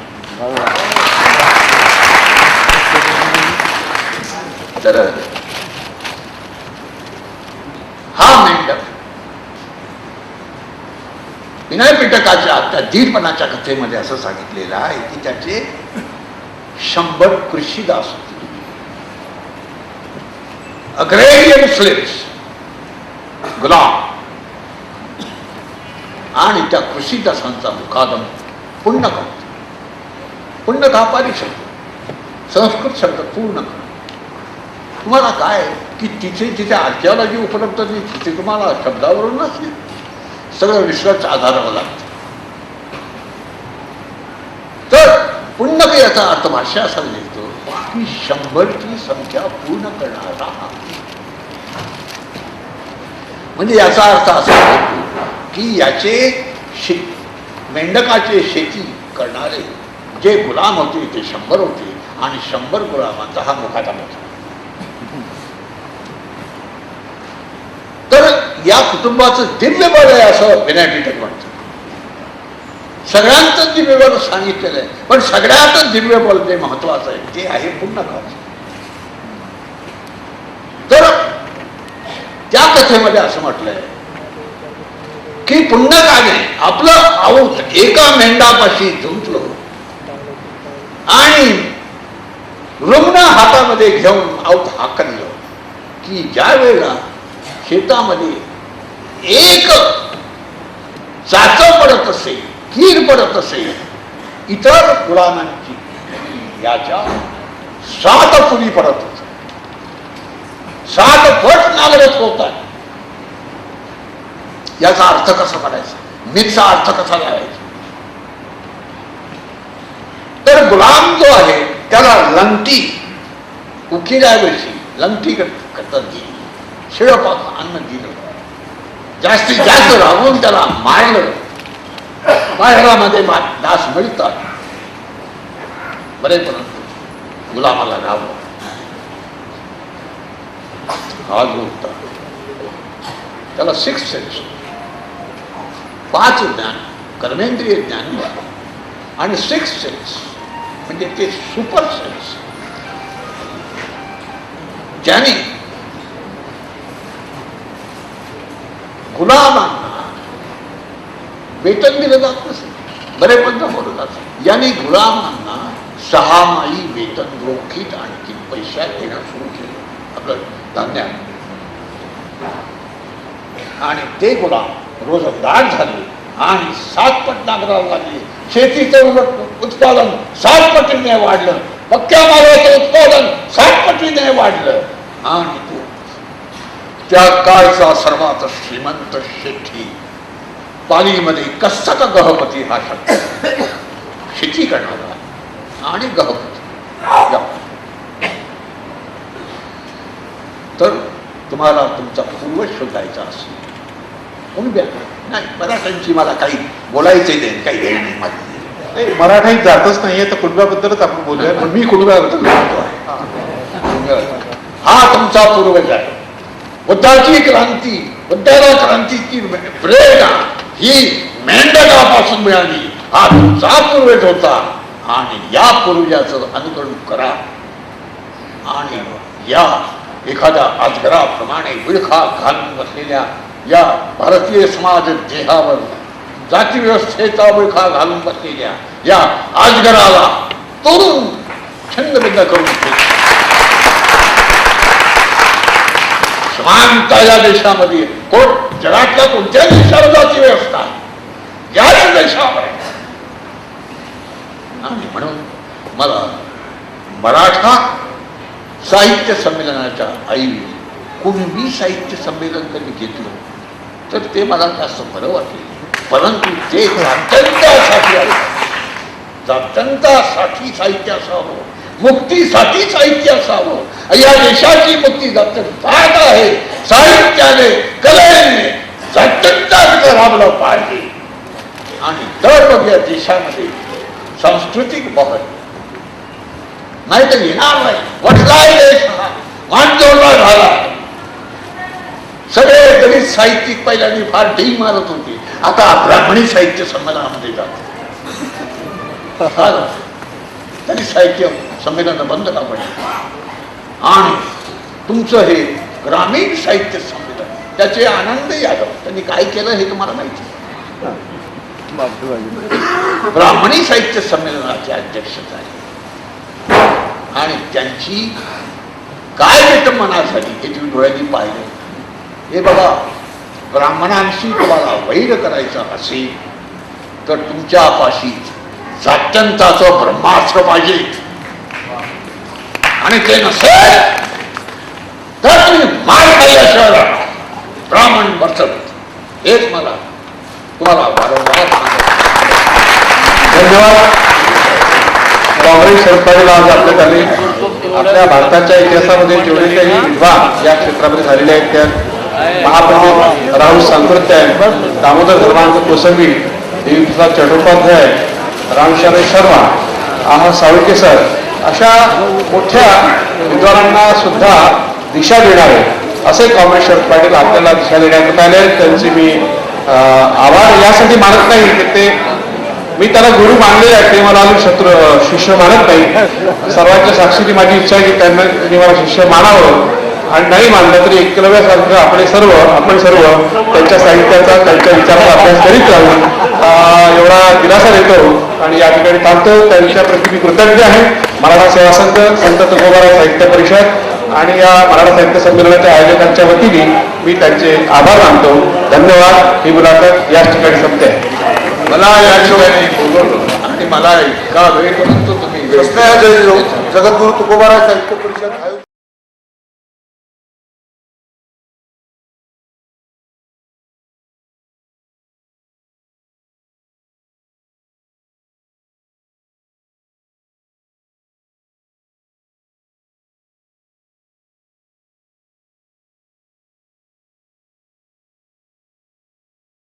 Speaker 2: तर हा मेंढक विनयपिटकाच्या त्या दीडपणाच्या कथेमध्ये असं सांगितलेलं आहे की त्याचे 100 कृषीदास होते, अग्रेरियन स्लेव्स, गुलाम. आणि त्या कृषीदासांचा मुकादम पुण्यक होता. पुण्यक हा पाली शब्द, संस्कृत शब्द पूर्ण. तुम्हाला काय की तिथे आर्किओलॉजी उपलब्ध नाही, तिथे तुम्हाला शब्दावरून नसते, सगळं रिसर्च आधारावं लागतं. तर पुण्यक याचा अर्थ भाषा असा लिहितो की 100ची संख्या पूर्ण करणारा. म्हणजे याचा अर्थ असा होतो की याचे मेंढकाचे शेती करणारे जे गुलाम होते ते 100 होते आणि 100 गुलामांचा हा मुकादम होता. तर या कुटुंबाचं दिव्य बळ आहे असं विनयपिटक म्हणतं. सगळ्यांचं दिव्य बळ सांगितलेलं आहे, पण सगळ्यातच दिव्य बळ जे महत्वाचं आहे ते आहे पुण्यकाचं. तर त्या कथेमध्ये असं म्हटलंय की पुण्यकाने आपलं आऊत एका मेंढापाशी झुंजलं आणि रुग्ण हातामध्ये घेऊन आऊत हाकललं की ज्या वेळेला शेतामध्ये एक चाच पडत असेल, कीड पडत असेल, इतर गुलामांची याच्या 7 फुली पडत होत, 7 फट नालगत होतात. याचा अर्थ कसा करायचा, मीचा अर्थ कसा लावायचा? तर गुलाम जो आहे त्याला लंगटी, उकिड्याऐवजी लंगटी करतात दिली, शिळपाक अन्न दिलं, जास्तीत जास्त राहून त्याला मारलं. बाहेरामध्ये दास मिळतात बरे, परंतु गुलामाला राहावं हा जो होता त्याला 6 सेन्स, 5 ज्ञान, कर्मेंद्रिय ज्ञान आणि 6 सेन्स म्हणजे ते सुपर सेन्स, ज्याने गुलामांना वेतन दिलं जात नसे, बरेपण बोलत जात. याने गुलामांना 6 माही वेतन रोखीत आणखी पैशात देणं सुरू केलं आपलं धान्य. आणि ते गुलाम रोजगार झाले आणि 7 पट नागराला लागले. शेतीचं उत्पादन 7 पटीने वाढलं, पक्क्या मालाचं उत्पादन 7 पटीने वाढलं. आणि तो त्या काळचा सर्वात श्रीमंत शेठी, पालीमध्ये कस्तक गहपती हा शब्द, शेती करणारा आणि गहपती. तर तुम्हाला तुमचा पूर्वज शोधायचा असेल, कुणब्या नाही, मराठ्यांची मला काही बोलायचंही नाही, काही वेळ नाही माझी.
Speaker 1: मराठाईत जातच नाहीये तर कुणब्याबद्दलच आपण बोलूया.
Speaker 2: पण मी कुणब्याबद्दल बोलतो आहे. हा तुमचा पूर्वज आहे. बुद्धाची क्रांती, बुद्धाला क्रांतीची प्रेरणा ही मेंढकापासून मिळाली. हा तुमचा पूर्वज होता आणि या पूर्वजाचं अनुकरण करा. आणि या एखाद्या अजगराप्रमाणे विळखा घालून बसलेल्या या भारतीय समाज देहावर जातीव्यवस्थेचा विळखा घालून बसलेल्या या अजगराला तोडून छंदबिंद करून समानता या देशामध्ये जगातल्या कोणत्या देशावर जाती व्यवस्था याच देशावर आहे. आणि म्हणून मला मराठा साहित्य संमेलनाच्या ऐवजी कुणबी साहित्य संमेलन कधी घेतलं तर ते मला जास्त बरं वाटले. परंतु ते जात्यंतासाठी आहे, जात्यंतासाठी साहित्य असावं, मुक्तीसाठी साहित्य असावं. या देशाची मुक्ती जात्यंतात आहे. साहित्याने, कलेने जात्यंतात राबलं पाहिजे. आणि तर या देशामध्ये सांस्कृतिक बहल नाही तर येणार नाही. वटलाय देश हा मानजोडला झाला. सगळे दलित साहित्यिक पहिल्यांदा फार ढीग मारत होते, आता ब्राह्मणी साहित्य संमेलनामध्ये जात. दलित साहित्य संमेलन बंद का पडले. आणि तुमचं हे ग्रामीण साहित्य संमेलन त्याचे आनंद यादव त्यांनी काय केलं हे तुम्हाला माहिती. ब्राह्मणी साहित्य संमेलनाचे अध्यक्ष झाले आणि त्यांची काय विटंबना झाली हे तुम्ही डोळ्यांनी पाहिले. हे बघा, ब्राह्मणांशी तुम्हाला वैर करायचा असेल तर तुमच्या पाशी जात्यंताचं ब्रह्मास्त्र पाहिजे आणि ते नसेल तर तुम्ही मार खाल्ल्याशिवाय राहणार. ब्राह्मण बसत हेच मला तुम्हाला वारंवार
Speaker 1: धन्यवाद. काँग्रेस शरद पाटील आज आपल्याकडे आपल्या भारताच्या इतिहासामध्ये जेवढे काही विद्वान या क्षेत्रामध्ये झालेले आहेत त्यात महापंडित राहुल सांकृत्याय, दामोदर धर्मांत कोसंबी, देवीप्रसाद चट्टोपाध्याय, रामशरण शर्मा, आहा साळुंके सर अशा मोठ्या विद्वानांना सुद्धा दिशा देणारे असे काँग्रेस शरद पाटील आपल्याला दिशा देण्यात आले. त्यांचे मी आभार यासाठी मानत नाही की ते मी त्याला गुरु मानलेले आहे, ते मला अजून शिष्य मानत नाही. सर्वांच्या साक्षीची माझी इच्छा आहे की त्यांनी मला शिष्य मानावं आणि नाही मानलं तरी एकलव्यासारखं आपण सर्व त्यांच्या साहित्याचा त्यांच्या विचाराचा अभ्यास करीत राहू एवढा दिलासा देतो आणि या ठिकाणी थांबतो. त्यांच्या प्रति मी कृतज्ञ आहे. मराठा सेवा संघ, संत तुकोबाराय साहित्य परिषद आणि या मराठा साहित्य संमेलनाच्या आयोजकांच्या वतीने मी त्यांचे आभार मानतो. धन्यवाद. ही मुलाखत याच ठिकाणी संपते.
Speaker 2: मला या ठिकाणी बोलवलं आणि मला इतका वेळ परंतु तुम्ही
Speaker 3: जगद्गुरु तुकोबाराय साहित्य परिषद